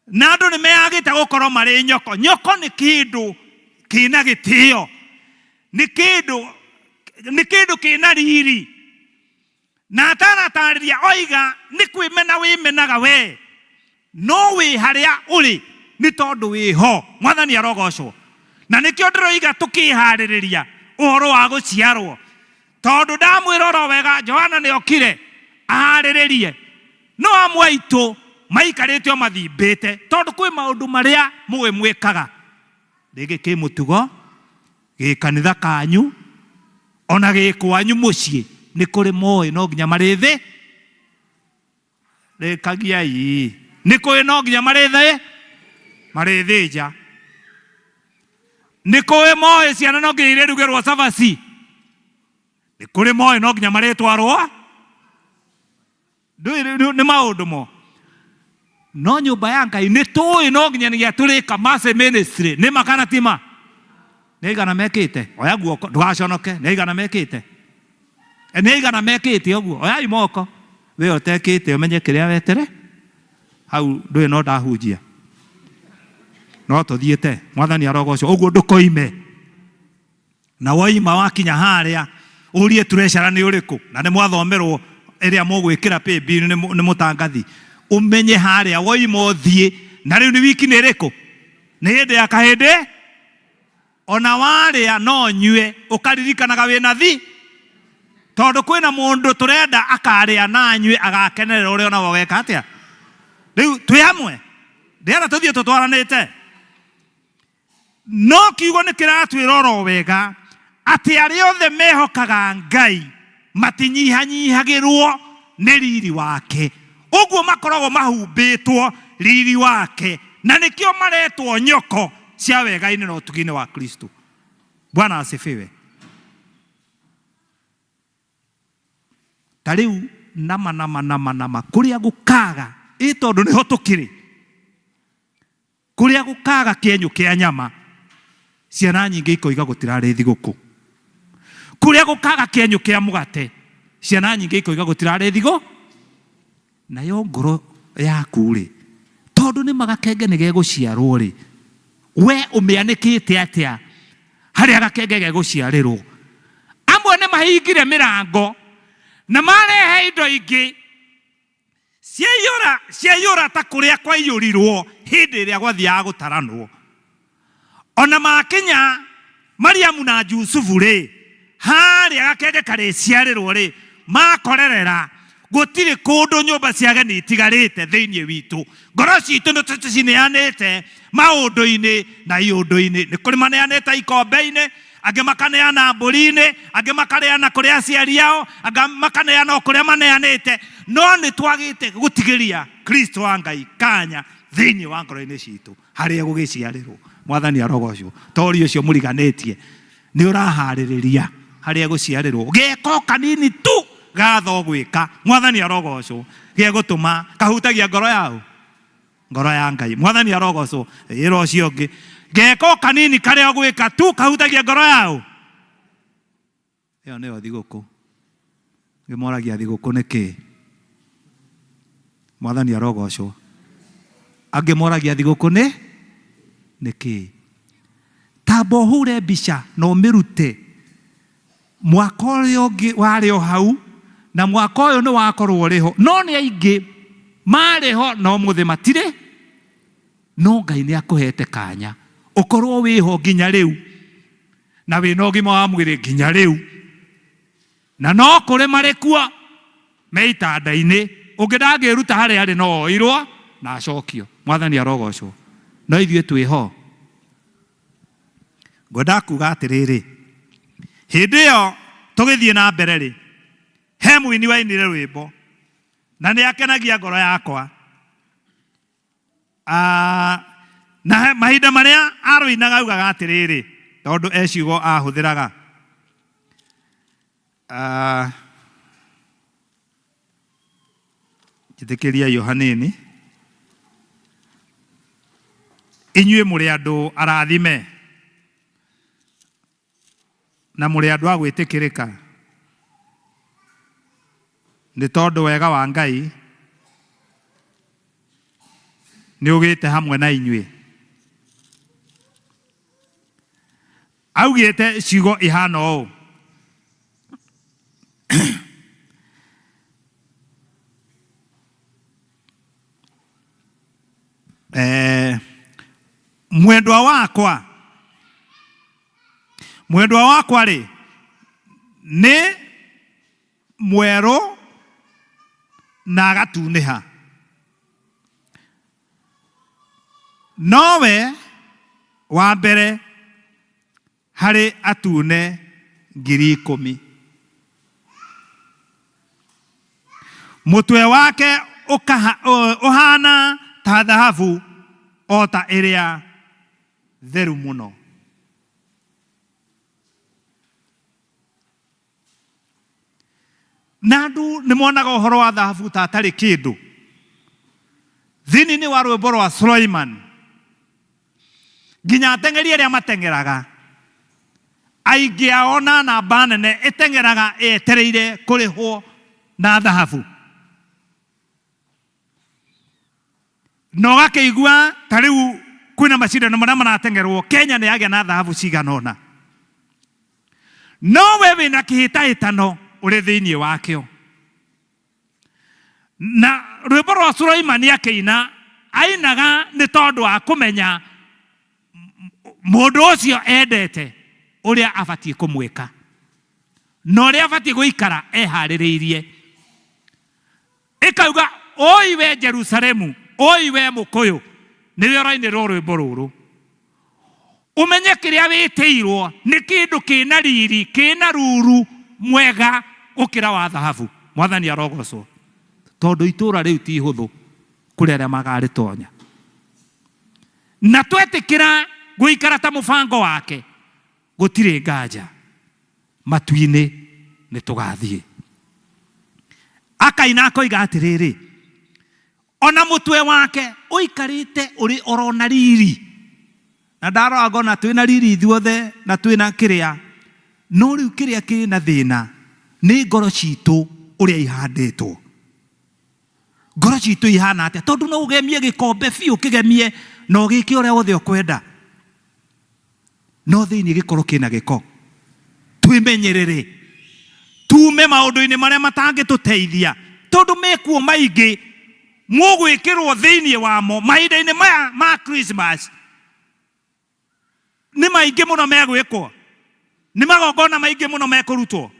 Na andũ nĩ meyagĩte gũkorwo marĩ nyoko. Nyoko nĩ kĩndũ kĩna gĩtĩo, nĩ kĩndũ kĩna riri. Na atanatarĩria oiga nĩ kwĩmena wĩmenaga we, no wĩ harĩa ũrĩ nĩ tondũ wĩho. Mwathani arogocwo. Na nĩkĩo ndĩroiga tũkĩharĩrĩria ũhoro wa gũciarwo, tondũ ndamwĩra oro wega Johana nĩ okire aharĩrĩrie. No amwe aitũ maikarĩte o mathimbĩte, tondũ kwĩ maũndũ marĩa mũwe mwĩkaga, rĩngĩ kĩ mũtugo, gĩ kanitha kanyu, ona gĩ kwanyu mũciĩ. Nĩ kũrĩ moĩ no nginya marĩ thĩ. Rĩkagiai. Nĩ kũrĩ no nginya marĩ thĩ nja. Nĩ kũrĩ moĩ ciana no nginya irĩrugĩrwo cabaci. Nĩ kũrĩ moĩ no nginya marĩtwarwo. Nĩ maũndũ mo. No nyũmba ya Ngai nĩ tũĩ no nginya nĩgia tũrĩka mass ministry. Nĩ makana tima. Nĩ igana mekĩte. Oya guoko ndũgaconoke. Nĩ igana mekĩte. Nĩ igana mekĩte ũguo. Oyai moko. We ũtekĩte ũmenye kĩrĩa wetere. Hau ndũĩ no ndahunjia. No tũthiĩte. Mwathani arogocwo. Ũguo ndũkoime. Na woima wakinya harĩa ũrie treasure nĩ ũrĩkũ. Na nĩ mwathomerwo ĩrĩa mũgwĩkĩra pay bill nĩ mũtangathi. Ũmenye harĩa woima ũthiĩ. Na rĩu nĩ wiki nĩ ĩrĩkũ? Nĩ hĩndĩ ya kahĩndĩ. Ona warĩa no nyue ũkaririkanaga wĩna thi. Tondũ kwĩna mũndũ tũrenda akarĩa na anyue agakenerera ũrĩa onawe weka atĩa. Rĩu twĩ hamwe. Ndĩrenda tũthiĩ tũtwaranĩte. No kiugo nĩ kĩratwĩra oro wega atĩ arĩa othe mehokaga Ngai matinyihanyihagĩrwo nĩ riri wake. Ũguo makoragwo mahumbĩtwo riri wake. Na nĩkĩo maretwo nyoko cia wega-inĩ na ũtugi-inĩ wa Kristo. Bwana asifiwe. Ta rĩu nama kũrĩa gũkaga tondũ nĩho tũkĩrĩ kuria gukaga kienyũ kia nyama ciana nyingĩ ikoiga gũtirarĩ thigũkũ. Kuria gukaga kienyũ kia mũgate ciana nyingĩ ikoiga gũtirarĩ thigũkũ. Nayo ngoro yaku rĩ, tondũ nĩ magakenge nĩ gegũciarwo rĩ, we ũmĩanĩkĩte atĩa harĩa gakenge gegũciarĩrwo? Amwe nĩ mahingire mĩrango na marehe indo ingĩ ciaiyũra ta kũrĩa kwaiyũrirwo hĩndĩ ĩrĩa gwathiaga gũtaranwo. Ona makinya Mariamu na Jusufu rĩ, harĩa gakenge karĩciarĩrwo rĩ, makorerera gũtirĩ kũndũ nyũmba cia ageni itigarĩte thĩinĩ witũ. Ngoro citũ nĩ tũcineanĩte maũndũ-inĩ na iũndũ-inĩ. Nĩ kũrĩ maneanĩte ikombe-inĩ, angĩ makaneana mbũri-inĩ, angĩ makaneana kũrĩ aciari ao, angĩ makaneana kũrĩa maneanĩte. No nĩ twagĩte gũtigĩria Kristo wa Ngai kanya thĩinĩ wa ngoro-inĩ citũ harĩa gũgĩciarĩrwo. Mwathani arogocwo. Tori ũcio mũriganĩtie nĩ ũraharĩrĩria harĩa gũciarĩrwo geko kanini tu gatho gwĩka. Mwathani arogocwo gĩa gũtũma kahutagia ngoro yao, ngoro ya Ngai. Mwathani arogocwo. Ĩra ũcio ũngĩ geko kanini karĩa gwĩka tu kahutagia ngoro yao. Ĩyo nĩyo thigũkũ. Ngĩmoragia thigũkũ nĩkĩ? Mwathani arogocwo. Angĩmoragia thigũkũ nĩkĩ? Tamba ũhure mbica na ũmĩrute mwaka ũrĩa ũngĩ warĩ o hau na mwaka ũyũ nĩ wakorwo ũrĩho, no nĩ aingĩ marĩho no mũthĩ matirĩ. No Ngai nĩ akũhete kanya ũkorwo wĩho nginya rĩu na wĩna ũgima wa mwĩrĩ nginya rĩu, na no kũrĩ marĩ kuo me itanda-inĩ, ũngĩ ndangĩruta harĩa arĩ no oirwo na acokio. Mwathani arogocwo. No ithuĩ twĩho. Ngwenda kuga atĩrĩrĩ, hĩndĩ ĩyo tũgĩthiĩ na mbere rĩ, he mũini wainire rwĩmbo na nĩ akenagia ngoro yakwa. Na mahinda marĩa arũinaga augaga atĩrĩrĩ, tondũ eciugo ahũthĩraga njĩtĩkĩria Yohanini, inyuĩ mũrĩ andũ arathime na mũrĩ andũ a gwĩtĩkĩrĩka, nĩ tondũ wega wa Ngai nĩ ũgĩte hamwe na inyuĩ. Augĩte ciugo ihana ũũ, mwendwa wakwa rĩ nĩ mwerũ na agatunĩha, nowe wa mbere harĩ atune 10,000. Mũtwe wake ũhana ta thahabu o ta ĩrĩa theru mũno. Na andũ nĩ monaga ũhoro wa thahabu ta atarĩ kĩndũ. Thĩinĩ wa rwĩmbo rwa Solomon, nginya ateng'eri arĩa mateng'eraga aingĩ ao na namba nene ĩteng'eraga etereire kũrĩhwo na thahabu. Na ũgakĩigua ta rĩu kwĩna macindano marĩa marateng'erwo, Kenya nĩ yagĩa na thahabu cigana ũna. No we wĩna kĩhĩtahĩtano ũrĩ thĩinĩ wakĩo. Na rwĩmbo rwa Solomon akĩina, ainaga nĩ tondũ wa kũmenya mũndũ ũcio endete ũrĩa abatiĩ kũmwĩka na ũrĩa abatiĩ gũikara eharĩrĩirie. Ĩkauga, oi we Jerusalemu, oi we mũkũyũ, nĩwe ũrainĩrwo rwĩmbo rũrũ, ũmenye kĩrĩa wĩtĩirwo nĩ kĩndũ kĩna riri, kĩna ruru mwega gũkĩra wa thahabu. Mwathani arogocwo. Tondũ itũra rĩu ti ihũthũ kũrĩ arĩa magarĩtonya. Na twetĩkĩra gũikara ta mũbango wake, gũtirĩ nganja, matu-inĩ nĩ tũgathiĩ. Akaina akoiga atĩrĩrĩ, ona mutwe wake uikarite uri orona riri na ndaro ngona twina riri ithuothe na twina kiria no riu kiria kiri na thina ni ngoro citu uria ihanditwo. Ngoro citu ihana atia tondu no ugemie gikombe biu kigemie no giki uria wothe ukwenda no thiini gikoro kina giko. Twimenyerere tume maundu-ini maria matangituteithia tondu mekuo maingi mugwikirwo thiini wamo mahinda-ini maya ma Christmas ni maingi muno megwikwo ni magongona maingi muno mekurutwo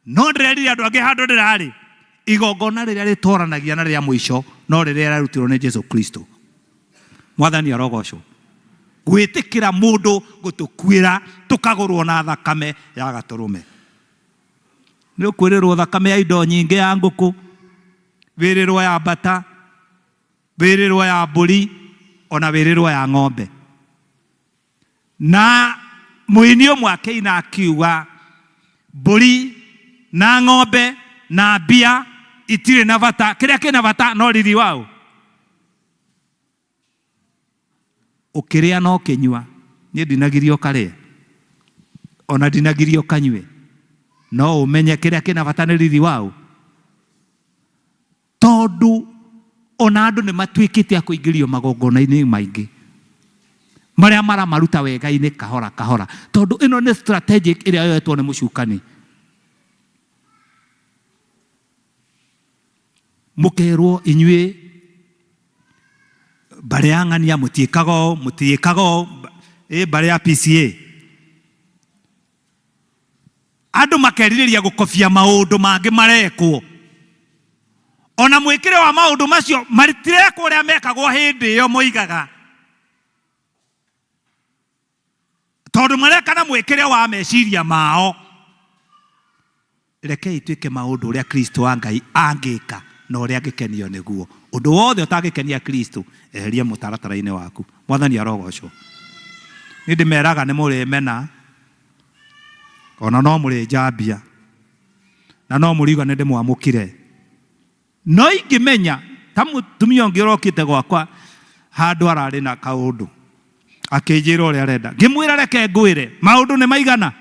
no ndirerire andu angi handu ndirari igongona riria ritoranagia na riria mwisho no riria rarutirwo ni Jesu Kristo. Mwathani arogocwo. Gwitikira mundu gutukwira tukagurwo na thakame ya gaturume ni ukwirirwo thakame ya indo nyingi ya nguku, wirirwo ya mbata, wirirwo ya mburi, ona wirirwo ya ng'ombe. Na muini umwe akeina akiuga mburi na ng'ombe na mbia itire na bata, kiria kina bata no riri wao. Ukiria no kinyua ni ndinagirio karia ona ndinagirio kanywe no umenye kiria kina bata ni riri wao. Tondu ona andu ni matwikite akuingirio magongona-ini maingi maria maramaruta wega-ini kahora kahora tondu ino ni strategic iria yoetwo ni mucukani. Mukerwo inyue bare ya ng'ania mutiikago bare ya PCA andu makeririria gukobia maundu mangi marekwo ona mwikire wa maundu macio maritirekwo uria mekagwo hindi iyo moigaga tondu marekana mwikire wa meciria mao. Rekei twike maundu uria Kristo wa Ngai angika na uria angikenio niguo. Undu wothe utangikenia Kristo eheria mutaratara-ini waku. Mwathani arogocwo. Ni ndimeraga ni murimena ona no muri njambia na no muriga ni ndimwamukire no ingimenya ta mutumia ungi urokite gwakwa handu arari na kaundu akinjira uria arenda ngimwira reke ngwire maundu ni maigana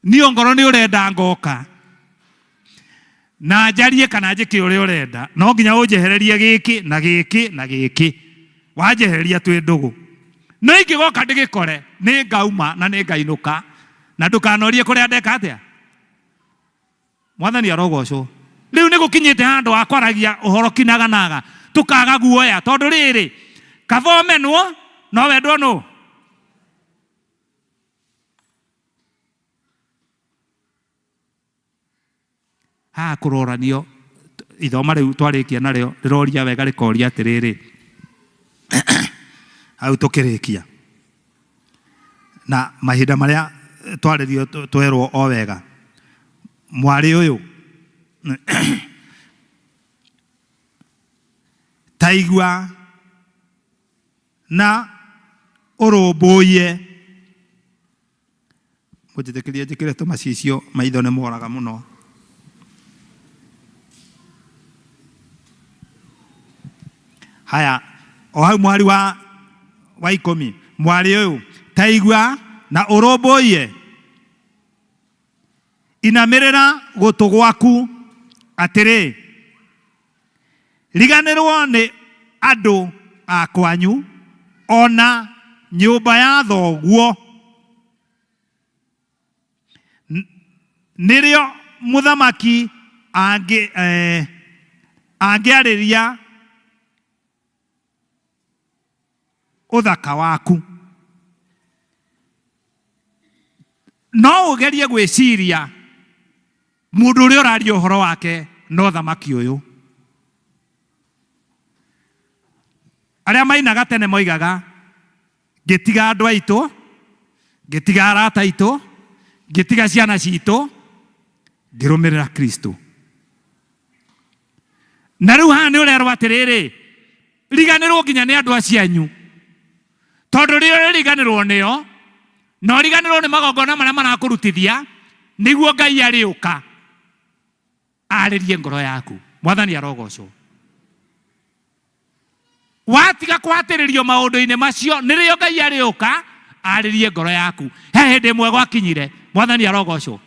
ni ongoro ni urenda ngoka na njarie kana njike uria urenda no nginya unjehererie giki na giki na giki wanjehereria twi ndugu no ingigoka ndigikore ni ngauma na ni ngainuka na ndukanorie kuria ndeka atia. Mwathani arogocwo. Riu ni gukinyite handu akwaragia uhoro kinaganaga tukaga guoya tondu riri kathomenwo no wendwo no ha kuroranio ithoma riu twarikia nario riroria wega rikoria atiriri au tukirikia na mahinda maria twaririo twerwo o wega mwari uyu taigua na urumbuye mutitekirie njikire tumacicio maitho ni moraga muno. Haya o hau mwari wa 10 mwari uyu taigua na urumbuye inamirira gutu gwaku atiri riganirwo ni andu akwanyu ona nyumba ya thoguo nirio muthamaki angiariria uthaka waku no ugerie gwiciria mundu uria uraria uhoro wake no thamaki uyu. Aria mainaga tene moigaga ngitiga andu aitu ngitiga arata aitu ngitiga ciana citu ngirumirira Kristo. Na riu haha ni urerwo atiriri riganirwo nginya ni andu acianyu tondu rio riganirwo nio no riganirwo ni magongona maria marakurutithia niguo Ngai ariuka aririe ngoro yaku. Mwathani arogocwo. Watiga kwatĩrĩrio maũndũ-inĩ macio nĩrĩo Ngai arĩũka arĩrie ngoro yaku. He hĩndĩ ĩmwe gwakinyire. Mwathani arogocwo.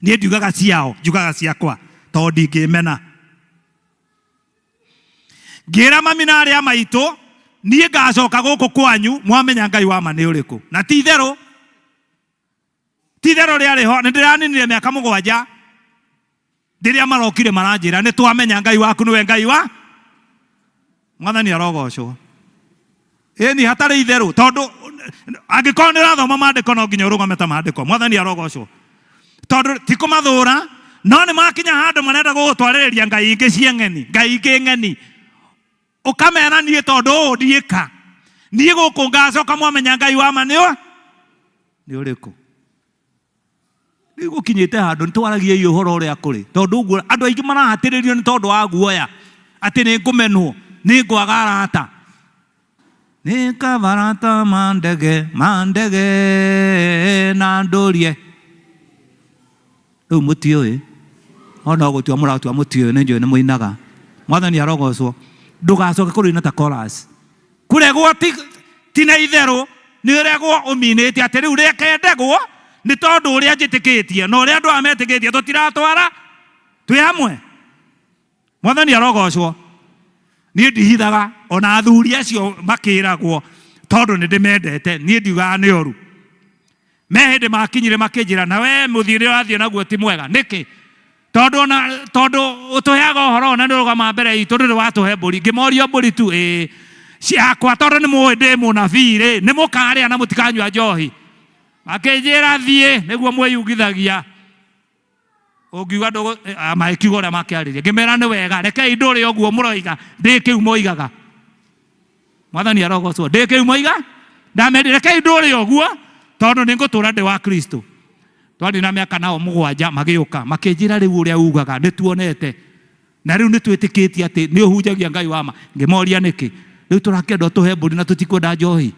Niĩ ndiugaga ciao, njugaga ciakwa tondũ ndingĩmena. Ngĩra mami na arĩa maitũ niĩ ngacoka gũkũ kwanyu mwamenya Ngai wa ma nĩ ũrĩkũ. Na ti itherũ rĩarĩ ho, nĩ ndĩraninire mĩaka 7 rĩrĩa marokire maranjĩra nĩ twamenya Ngai waku nĩwe Ngai wa. Mwathani arogocwo. Ĩni hatarĩ itherũ tondũ angĩkorwo nĩ ũrathoma maandĩko no nginya ũrũgame ta maandĩko. Mwathani arogocwo. Tondũ ti kũmathũra no nĩ makinya handũ marenda gũgũtwarĩrĩria ngai ingĩ cia ng'eni, ngai ingĩ ng'eni. Ũkamera niĩ tondũ ũũ ndiĩka. Niĩ gũkũ ngacoka mwamenya Ngai wa ma nĩ ũrĩkũ. Nĩ gũkinyĩte handũ nĩ twaragiai ũhoro ũrĩa kũrĩ. Tondũ ũguo andũ aingĩ marahatĩrĩrio nĩ tondũ wa guoya atĩ nĩ ngũmenwo, nĩ ngwaga arata. Nĩ kabarata mandege na ndũrie. Rĩu mũtiũĩ ona gũtua mũratua mũtiũĩ nĩ njũĩ nĩ mũinaga. Mwathani arogocwo. Ndũgacoke kũrũina ta chorus. Kũregwo ti na itherũ nĩ ũregwo ũminĩte atĩ rĩu reke ndegwo nĩ tondũ ũrĩa njĩtĩkĩtie na ũrĩa andũ aya metĩkĩtie tũtiratwara twĩ hamwe. Mwathani arogocwo. Niĩ ndihithaga ona athuri acio makĩragwo tondũ nĩ ndĩmendete. Niĩ ndiugaga nĩ ũru. Me hĩndĩ makinyire makĩnjĩra na we mũthiĩre ũrathiĩ naguo ti mwega. Nĩkĩ? Tondũ ũtũheaga ũhoro ona nĩ ũrũgama mbere itũ ndũrĩ watũhe mbũri. Ngĩmoria mbũri tu ciakwa tondũ nĩ mũĩ ndĩ mũnabii rĩ nĩ mũkarĩa na mũtikanyua njohi. Makĩnjĩra thiĩ nĩguo mwĩyugithagia. Ũngiuga magĩkiuga ũrĩa makĩarĩria. Ngĩmera nĩ wega rekei ndũrĩ ũguo mũroiga ndĩ kĩu moigaga. Mwathani arogocwo. Ndĩ kĩu moiga ndamerire rekei ndũrĩ ũguo tondũ nĩ ngũtũra ndĩ wa Kristo. Twarĩ na mĩaka nao 7 magĩũka makĩnjĩra rĩu ũrĩa ugaga nĩ tuonete na rĩu nĩ twĩtĩkĩtie atĩ nĩ ũhunjagia Ngai wa ma. Ngĩmoria nĩkĩ? Rĩu tũrakĩenda tũhe mbũri na tũtikwenda njohi.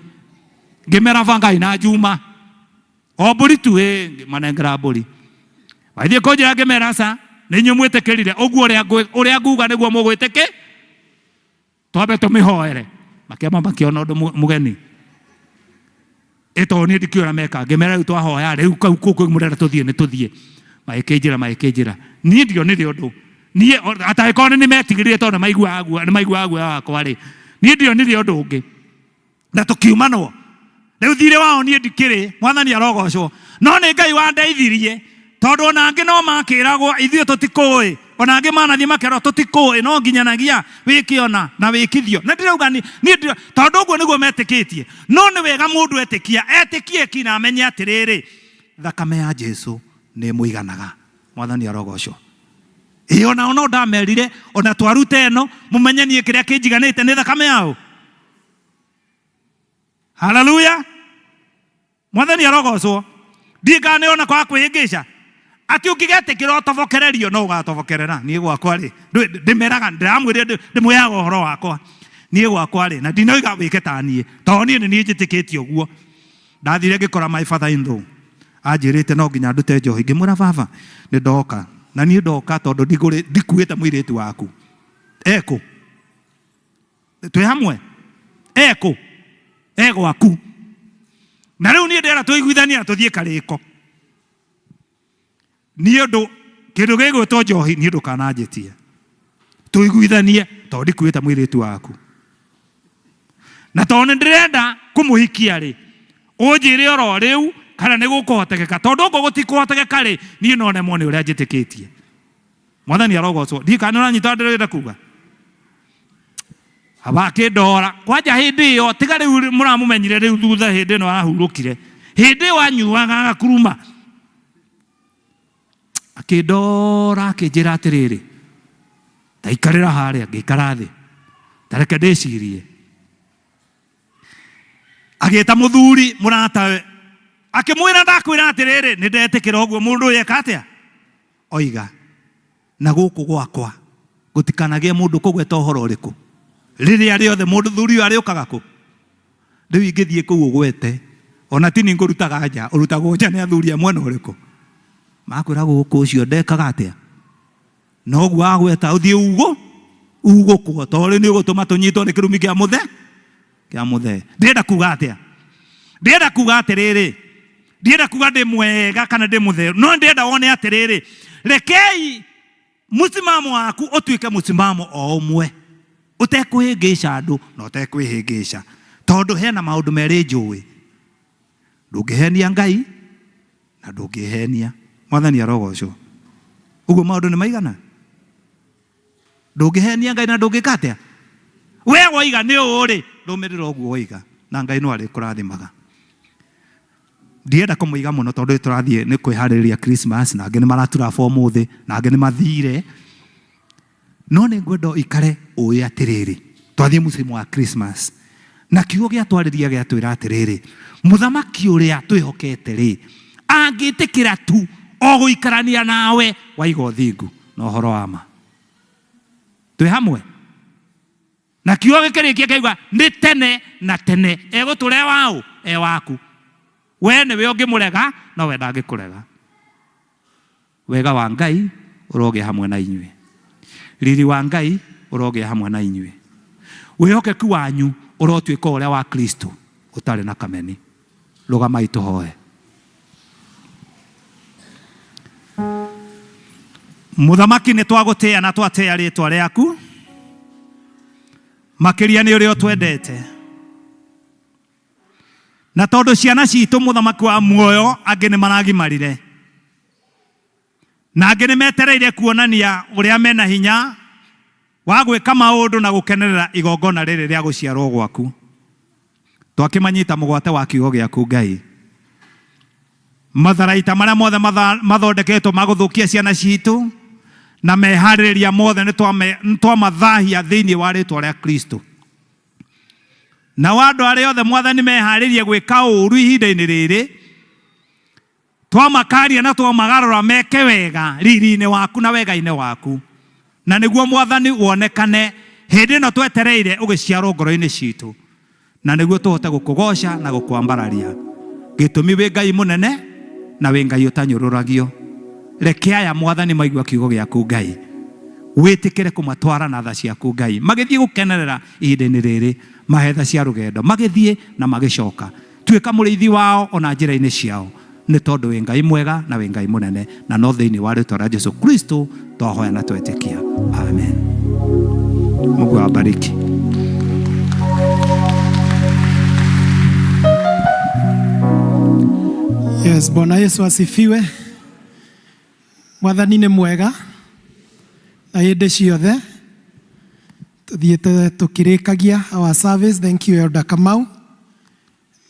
Ngĩmera Ngai na Juma o mbũri tu manengera mbũri. Waithiĩ kũnjĩra ngĩmera ca nĩ inyuĩ mwĩtĩkĩrire ũguo ũrĩa nguga nĩguo mũgwĩtĩkĩ. Twambe tũmĩhoere. Makĩamba makĩona ũndũ mũgeni. Eto niĩ ndikĩũra meka. Ngĩmera rĩu twahoya rĩu kũu mũrenda tũthiĩ nĩ tũthiĩ. Magĩkĩnjĩra. Niĩ ndionire ũndũ. Niĩ atagĩkorwo nĩ metigĩrire tondũ nĩ maiguaga guoya wakwa rĩ. Niĩ ndionire ũndũ ũngĩ. Na tũkiumanwo. Rĩu thirĩ wao niĩ ndikĩrĩ. Mwathani arogocwo. No nĩ Ngai wandeithirie tondũ ona angĩ no makĩragwo ithuĩ tũtikũĩ. Ona angĩ manathiĩ makerwo tũtikũĩ no nginyanagia wĩkĩona na wĩkithio. Na ndirauga niĩ tondũ ũguo nĩguo metĩkĩtie. No nĩ wega mũndũ etĩkie ki na amenye atĩrĩrĩ thakame ya Jesũ nĩ mũiganaga. Mwathani arogocwo. Ona no ndamerire ona twaruta ĩno mũmenye niĩ kĩrĩa kĩnjiganĩte nĩ thakame yao. Hallelujah. Mwathani arogocwo. Ndigane ona kwa kwĩngĩca. Ati ũngĩgetĩkĩra ũtobokererio no ũgatobokerera. Niĩ gwakwa rĩ ndĩmeraga ndĩramwĩrire ndĩmũheaga ũhoro wakwa. Niĩ gwakwa rĩ na ndinoiga wĩke ta niĩ tondũ niĩ nĩ niĩ njĩtĩkĩtie ũguo. Ndathire ngĩkora my father in law anjĩrĩte no nginya ndute njohi. Ngĩmwĩra baba nĩ ndoka na niĩ ndoka tondũ ndikuĩte mũirĩtu waku. Ekũ? Twĩ hamwe? Ekũ? Egwaku. Na rĩu niĩ ndĩra tũiguithania tũthiĩ karĩko. Niĩ ũndũ kĩndũ gĩgwĩtwo njohi niĩ ndũkananjĩtie. Tũiguithanie tondũ ndikuĩte mũirĩtu waku. Na tondũ nĩ ndĩrenda kũmũhikia rĩ ũnjĩre oro rĩu kana nĩ gũkũhotekeka. Tondũ ũguo gũtikũhotekeka rĩ niĩ no nemwo nĩ ũrĩa njĩtĩkĩtie. Mwathani arogocwo. Ndikana ũranyita ndĩrenda kuga. Abakĩndora kwanja hĩndĩ ĩyo tiga rĩu mũramũmenyire rĩu thutha hĩndĩ ĩno arahurũkire. Hĩndĩ ĩyo anyuaga agakuruma. Akĩndora akĩnjĩra atĩrĩrĩ taikarĩra harĩa. Ngĩikara thĩ tareke ndĩcirie. Agĩĩta mũthuri mũratawe akĩmwĩra ndakwĩra atĩrĩrĩ nĩ ndetĩkĩra ũguo mũndũ ũyũ eka atĩa. Oiga na gũkũ gwakwa gũtikanagĩe mũndũ kũgweta ũhoro ũrĩkũ. Rĩrĩa rĩothe mũndũ thuri ũyũ arĩũkaga kũ. Rĩu ingĩthiĩ kũu ũgwete ona ti niĩ ngũrutaga nja ũrutagwo nja nĩ athuri a mwena ũrĩkũ. Makwĩra gũkũ ũcio ndekaga atĩa. no gwa gweta uthie ugo kwa tole ni gutuma tunyitwo ni kirumi kia muthe ndenda kuga atia ndenda kuga atiriri ndenda kuga ndi mwega kana ndi mutheru no ndenda wone atiriri rekei musimamo waku utuike musimamo o umwe utekwihingisha andu na utekwihingisha tondu hena maundu meri njui ndungihenia Ngai na ndungihenia Mwathani arogocwo uguo maundu ni maigana ndungihenia Ngai na ndungikatia we woiga ni uri rumirira uguo woiga na Ngai no ari kurathimaga ndienda kumuiga muno tondu turathie ni kwihariria Christmas na angĩ nĩ maratura umuthi na angĩ nĩ mathire no nĩ ngwenda ikare ũĩ atiriri twathie musimu wa Christmas na kiugo gĩa twarĩria gĩa twĩra atiriri muthamaki ũrĩa twĩhokete rĩ angĩtĩkĩra tu o gũikarania nawe waiga ũthingu na ũhoro wa ma twĩ hamwe na kiugo gĩkĩrĩkia kĩuga nĩ tene na tene egũtũre wao waku we nĩwe ũngĩmũrega no we ndangĩkũrega wega wa Ngai ũrogĩa hamwe na inyuĩ riri wa Ngai ũrogĩa hamwe na inyuĩ wĩhokeku wanyu ũrotuĩka ũrĩa wa Kristo ũtarĩ na kameni rũgamai tũhoe Muthamaki nĩ twagũtĩa na twatĩa rĩtwa rĩaku makĩria nĩ ũrĩa twendete na tondu ciana citũ muthamaki wa muoyo angĩ nĩ maragimarire na angĩ nĩ metereire kuonania ũrĩa mena hinya wa gwĩka maũndũ na gũkenerera igongona rĩrĩ rĩa gũciarwo gwaku twakĩmanyita mũgwate wa kiugo gĩaku Ngai matharaita marĩa mothe mathondeketwo magũthũkia ciana citũ na meharĩrĩria mothe nĩ twamathahia thĩinĩ wa rĩtwa rĩa Kristo na wandu arĩa othe Mwathani meharĩrie gwĩka ũũru ihinda-inĩ rĩrĩ twamakaria na twamagarũra meke wega riri-inĩ waku na wega-inĩ waku na nĩguo Mwathani wonekane hĩndĩ ĩno twetereire ũgĩciarwo ngoro-inĩ citũ na nĩguo tũhote gũkũgoca na gũkwambararia gĩtũmi wĩ Ngai mũnene na wĩ Ngai ũtanyũrũragio reke aya Mwathani maigua kiugo gĩaku Ngai wĩtĩkĩre kũmatwara na tha ciaku Ngai magĩthiĩ gũkenerera ihinda-inĩ rĩrĩ mahetha cia rũgendo magĩthiĩ na magĩcoka tuĩka mũrĩithi wao ona njĩra-inĩ ciao nĩ tondũ wĩ Ngai mwega na wĩ Ngai mũnene na no thĩinĩ wa rĩtwa rĩa Jesũ Kristo twahoya na twetĩkia amen Mungu awabariki Yes, Bwana Yesu asifiwe. Mwathani nĩ mwega na hĩndĩ ciothe tuthiĩte tukĩrĩkagia our service. Thank you Elder Kamau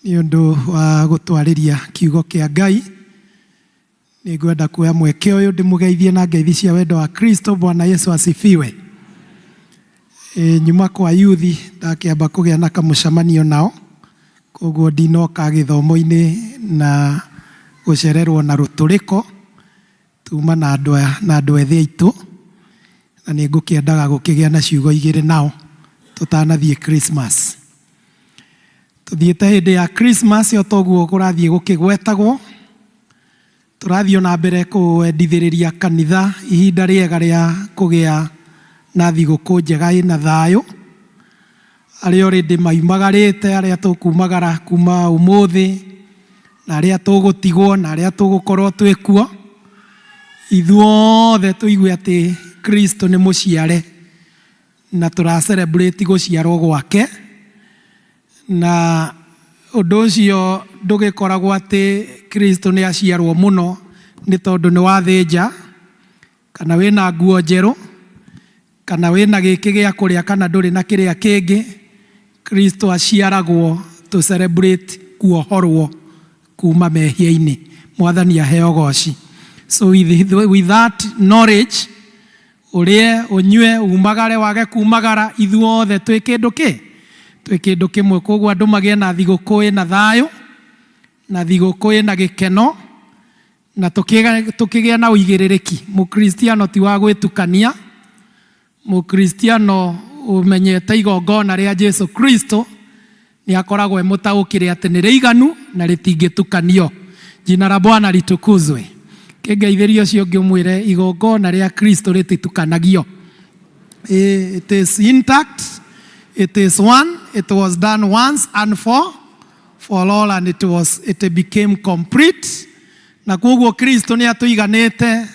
nĩ ũndũ wa gũtwarĩria kiugo kĩa Ngai. Nĩ ngwenda kuoya mweke ũyũ ndĩmũgeithie na ngeithi cia wendo wa Kristo. Bwana Yesu asifiwe. Nyuma kwa yuthi ndakĩamba kũgĩa na kamũcemanio nao koguo ndinoka gĩthomo-inĩ na gũcererwo na rũtũrĩko tuma na andũ ethĩ aitũ na nĩ ngũkĩendaga gũkĩgĩa na ciugo igĩrĩ nao tũtanathiĩ Christmas. Tũthiĩte hĩndĩ ya Christmas o toguo kũrathiĩ gũkĩgwetagwo tũrathiĩ na mbere kũendithĩrĩria kanitha ihinda rĩega rĩa kũgĩa na thigũkũ njega ĩna thayũ. Arĩa already maimagarĩte, arĩa tũkumagara kuma ũmũthĩ na arĩa tũgũtigwo na arĩa tũgũkorwo twĩkuo, ithuothe tũigue atĩ Kristo nĩ mũciare na tũra celebrate gũciarwo gwake. Na ũndũ ũcio ndũgĩkoragwo atĩ Kristo nĩ aciarwo mũno nĩ tondũ nĩ wathĩnja kana wĩna nguo njerũ kana wĩna gĩkĩ gĩa kũrĩa kana ndũrĩ na kĩrĩa kĩngĩ. Kristo aciaragwo to celebrate kuohorwo kuma mehia-inĩ. Mwathani aheo goci. So with that knowledge ũrĩe ũnyue umagare wage kumagara ithuothe twĩ kĩndũ kĩmwe. Koguo andũ magĩe na thigũkũ ĩna thayũ na thigũkũ ĩna gĩkeno na tũkĩgĩa na ũigĩrĩrĩki. Mũkristiano ti wa gwĩtukania. Mũkristiano umenyete igongona rĩa Jesu Kristo nĩ akoragwo mũtaũkĩre atĩ nĩ rĩiganu na rĩtingĩtukanio. Jina la Bwana litukuzwe. Kengeithirio cio ngimwire igongona ria Kristo rititukanagio. It is intact. It is one. It was done once and for all, and it became complete. Na koguo Kristo ni atuiganite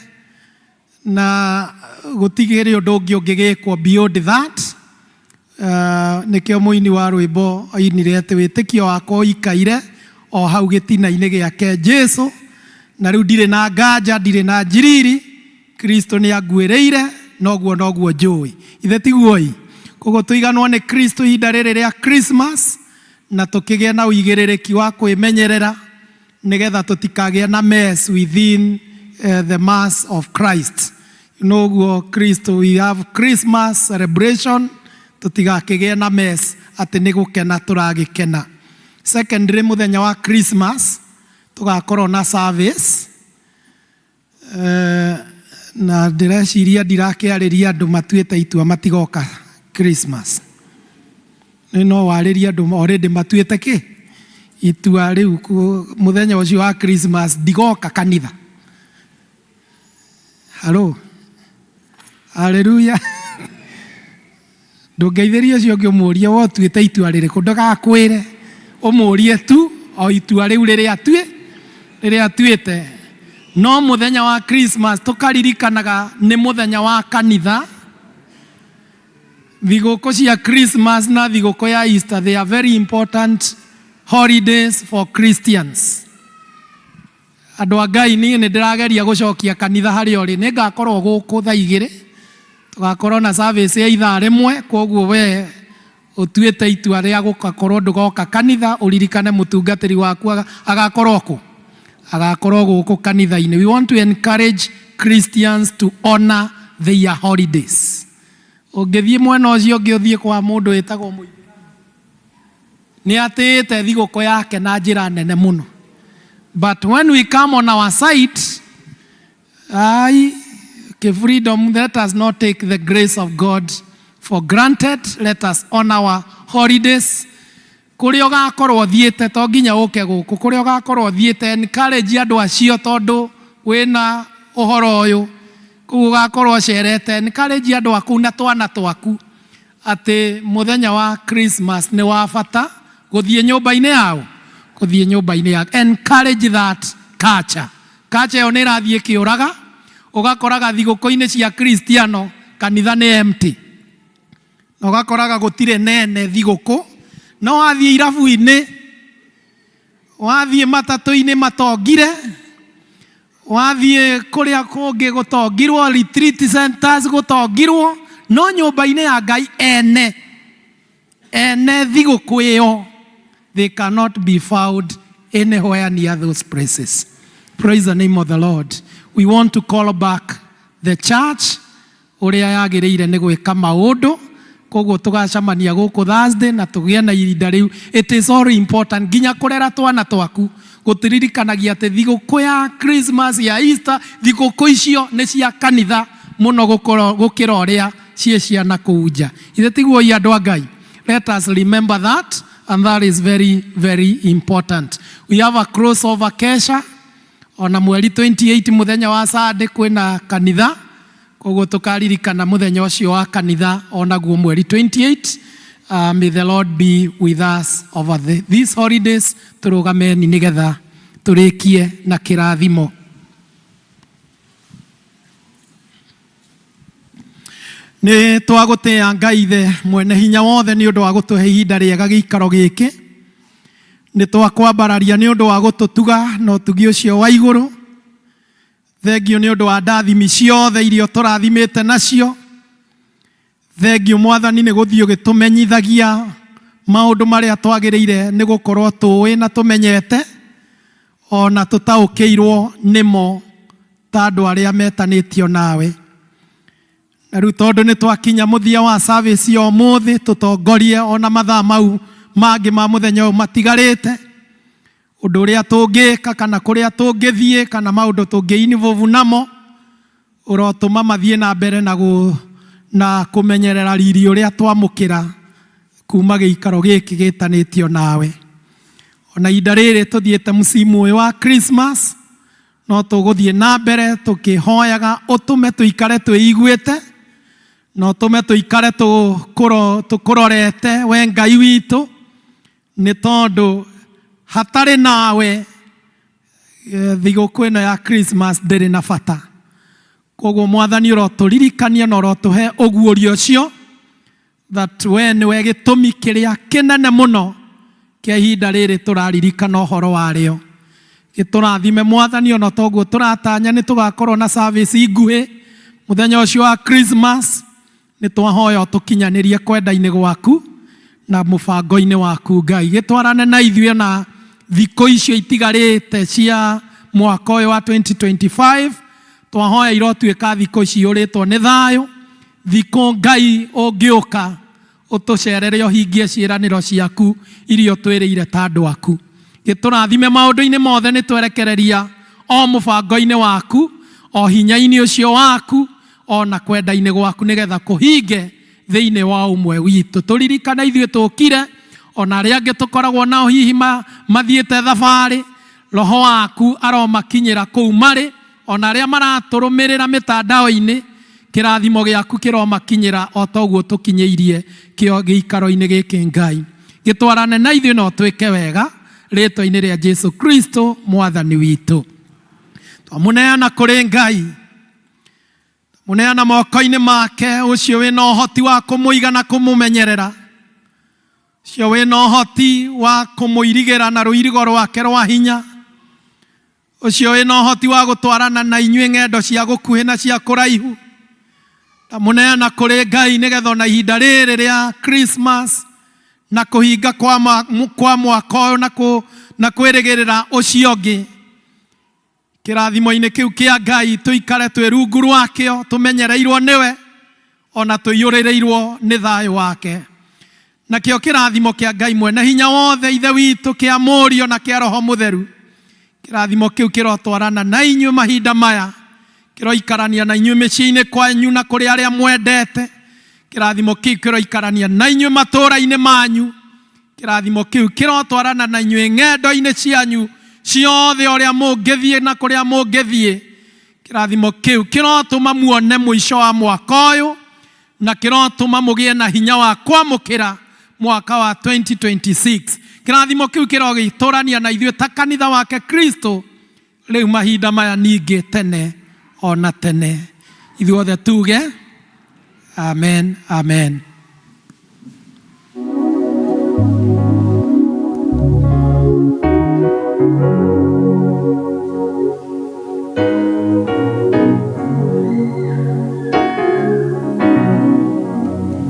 na gutigire undu ungi ungigikwo beyond that. Nikio muini wa rwimbo ainire ati witikio wakwa ikaire o hau gitina-ini giake Jesu, na riu ndire na nganja, ndire na njiriri. Kristo ni anguireire, noguo njui. Ithe tiguoi? Koguo tuiganwo ni Kristo ihinda riri ria Christmas, na tukigia na uigiririki wa kwimenyerera nigetha tutikagia na mess within the mass of Christ. Noguo Kristo, we have Christmas celebration, tutigakigia na mess ati ni gukena turagikena. Secondly, muthenya wa Christmas tugakorwo na service, na ndireciria ndirakiariria andu matuite itua matigoka Christmas. No wariria andu already matuite ki itua riu muthenya ucio wa Christmas ndigoka kanitha. Hello, haleluya. Ndungeithirio cio ngimuria wo tuite itua ririku, ndagakwire umurie tu o itua riu riria atuite. No muthenya wa Christmas tukaririkanaga ni muthenya wa kanitha. Thigũkũ cia Christmas na thigũkũ ya Easter, they are very important holidays for Christians. Andu a Ngai ni ndirageria gucokia kanitha hari ori, ni ngakorwo guku thaa 2 tugakorwo na service ya ithaa rimwe. Koguo we utuite itua ria gukakorwo ndugoka kanitha, uririkane mutungatiri waku agakorwo ku, agakorwo guku kanitha-ini. We want to encourage Christians to honor their holidays. Ungithie mwena ucio ungi uthie kwa mundu witagwo muithiramu, ni atite thigũkũ yake na njira nene muno. But when we come on our side, freedom, let us not take the grace of God for granted. Let us honor our holidays. Kuria ugakorwo thiete to nginya uke guku, kuria ugakorwo thiete encourage andu acio tondu wina uhoro uyu. Kuga ugakorwo cerete encourage andu aku na twana twaku ati muthenya wa Christmas ni wa bata guthie nyumba-ini yao, guthie nyumba-ini yao. Encourage that culture. Culture yo ni rathie kiuraga, ugakoraga thigũkũ-ini cia Kristiano kanitha ni empty, ugakoraga gutire nene thigũkũ. No wathie irabu-ini, wathie matatu-ini matongire, wathie kuria kungi gutongirwo, retreat centers gutongirwo, no nyumba-ini ya Ngai ene thigũkũ iyo, they cannot be found anywhere near those places. Praise the name of the Lord. We want to call back the church uria yagiriire ni gwika maundu. Koguo tugacamania guku Thursday na tugie na irinda riu. It is all important ginya kurera twana twaku gutiririkanagia ati thigũkũ ya Christmas ya Easter, thigũkũ icio ni cia kanitha muno gukira uria cie ciana kuu nja. Ithe tiguo andu a Ngai. Let us remember that, and that is very, very important. We have a crossover kesha ona mweri 28 muthenya wa Sunday kwina kanitha. Koguo tukaririkana muthenya ucio wa kanitha onaguo mweri 28. May the Lord be with us over these holidays. Turugameni nigetha turikie na kirathimo. Ni twagutia Ngai Ithe mwene hinya wothe ni undu wa gutuhe ihinda riega giikaro giki. Ni twakwambararia ni undu wa gututuga no tugi ucio wa iguru. Thengio ni undu wa ndathimi ciothe irio turathimite nacio. Thengio Mwathani ni guthio gitumenyithagia maundu maria twagiriire ni gukorwo tuwi na tumenyete, ona tutaukiirwo nimo ta andu aria metanitio nawe. Na riu tondu ni twakinya muthia wa service yo muthi, tutongorie ona mathaa mau mangi ma muthenya uyu matigarite. Undu uria tungika kana kuria tungithie kana maundu tungiinvolve namo, urotuma mathie na mbere na kumenyerera riri uria twamukira kuma giikaro giki gitanitio nawe. Ona ihinda riri tuthiete musimu uyu wa Christmas, no tuguthie na mbere tukihoyaga utume tuikare twiguite no tume tuikare tukurorete we Ngai witu ni tondu hatari nawe thigũkũ ĩno ya Christmas ndĩrĩ na bata. Koguo Mwathani ũroturirikania na ũrotuhe ũguũrio ũcio that we nĩwe gĩtũmi kĩrĩa kĩnene mũno kĩa ihinda rĩrĩ tũraririkana ũhoro warĩo. Gĩtũrathime Mwathani, ona toguo tũratanya nĩ tũgakorwo na service nguhĩ mũthenya ũcio wa Christmas. Nĩ twahoya ũtũkinyanĩrie kwenda-inĩ gwaku na mũbango-inĩ waku Ngai. Gĩtwarane na ithuĩ na thikũ icio itigarĩte cia mwaka ũyũ wa 2025. Twahoya irotuĩka thikũ ciyũrĩtwo nĩ thayũ, thikũ Ngai ũngĩũka ũtũcerere ũhingie ciĩranĩro ciaku iria ũtwĩrĩire ta andũ aku. Gĩtũrathime maũndũ-inĩ mothe nĩ twerekereria o mũbango-inĩ waku, o hinya-inĩ ũcio waku, o na kwenda-inĩ gwaku nĩgetha kũhinge thĩinĩ wa ũmwe witũ. Tũririkana ithuĩ tũkire, ona arĩa angĩ tũkoragwo nao hihi mathiĩte thabarĩ, Roho waku aromakinyĩra kũu marĩ, ona arĩa maratũrũmĩrĩra mĩtandao-inĩ, kĩrathimo gĩaku kĩromakinyĩra o toguo tũkinyĩirie kĩo gĩikaro-inĩ gĩkĩ Ngai. Gĩtwarane na ithuĩ no twĩke wega rĩtwa-inĩ rĩa Jesu Kristo Mwathani witũ. Twamũneana kũrĩ Ngai, mũneana moko-inĩ make, ũcio wĩna ũhoti wa kũmũiga na kũmũmenyerera, ũcio wĩna ũhoti wa kũmũirigĩra na rũirigo rwake rwa hinya, ũcio wĩna ũhoti wa gũtwarana na inyuĩ ng'endo cia gũkuhĩ na cia kũraihu. Mũneana kũrĩ Ngai nĩgetha ona ihinda rĩrĩ rĩa Christmas na kũhinga kwa mwaka ũyũ na kwĩrĩgĩrĩra ũcio ũngĩ, kĩrathimo-inĩ kĩu kĩa Ngai tũikare twĩ rungu rwakĩo, tũmenyereirwo nĩwe ona tũiyũrĩrĩirwo nĩ thayũ wake. Nakĩo kĩrathimo kĩa Ngai mwene hinya wothe ithe witũ, kĩa Mũriũ na kĩa Roho Mũtheru, kĩrathimo kĩu kĩrotwarana na inyuĩ mahinda maya, kĩroikarania na inyuĩ mĩciĩ-inĩ kwanyu na kũrĩ arĩa mwendete. Kĩrathimo kĩu kĩroikarania na inyuĩ matũũra-inĩ manyu. Kĩrathimo kĩu kĩrotwarana na inyuĩ ng'endo-inĩ cianyu ciothe ũrĩa mũngĩthiĩ na kũrĩa mũngĩthiĩ. Kĩrathimo kĩu kĩrotũma muone mũico wa mwaka ũyũ na kĩrotũma mũgĩe na hinya wa kwamũkĩra mwaka wa 2026. Kĩrathimo kĩu kĩrogĩtũrania na ithuĩ ta kanitha wake Kristo rĩu mahinda maya ningĩ tene ona tene. Ithuothe tuge amen, amen.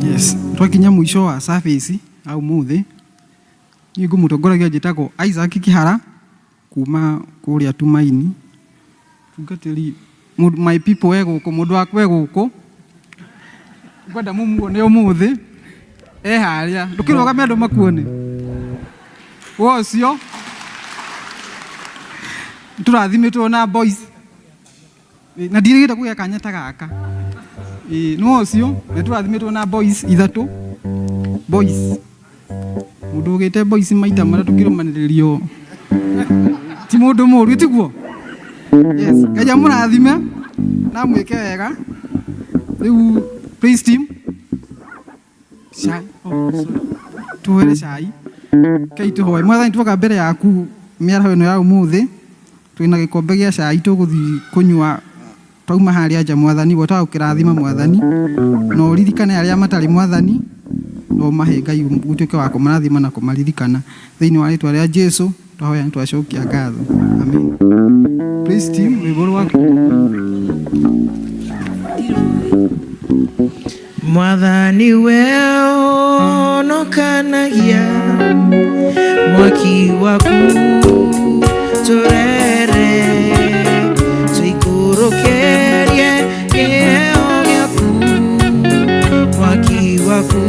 Yes, twakinya mwisho wa service au muthi ni ngumutongoragia njitagwo Isaac Kihara kuma kuria Tumaini. Tungatĩri my people wegũkũ, mũndũ waku wegũkũ, ngwenda mumuone ũmũthĩ harĩa, ndũkĩrũgame andũ makuone wocio. Tũrathimĩtwo na boys na ndirĩgĩte kũgĩa kanya ta gaka, nĩ wocio. Nĩ tũrathimĩtwo na boys ithatũ, boys mũndũ ũgĩte boys maita marĩa tũkĩrũmanĩrĩrio ti mũndũ mũũru, tiguo? Yes, Ngai amũrathime na mwĩke wega. Rĩu praise team cai tuhere cai kai tũhoe. Mwathani, twoka mbere yaku mĩaraho ĩno ya ũmũthĩ, twĩna gĩkombe gĩa cai tũgũthiĩ kũnyua twauma harĩa nja. Mwathani, wota ũkĩrathima Mwathani, na ũririkane arĩa matarĩ Mwathani, no mahe Ngai ũtuĩke wa kũmarathima na kũmaririkana. Thĩinĩ wa rĩĩtwa rĩa Jesũ twahoya nĩtwacokia ngatho, amen. Praise team, rwĩmbo rwaku. Mwathani we onokanagia mwaki waku tũrere tũikũrũkĩrie kĩheo gĩaku mwaki waku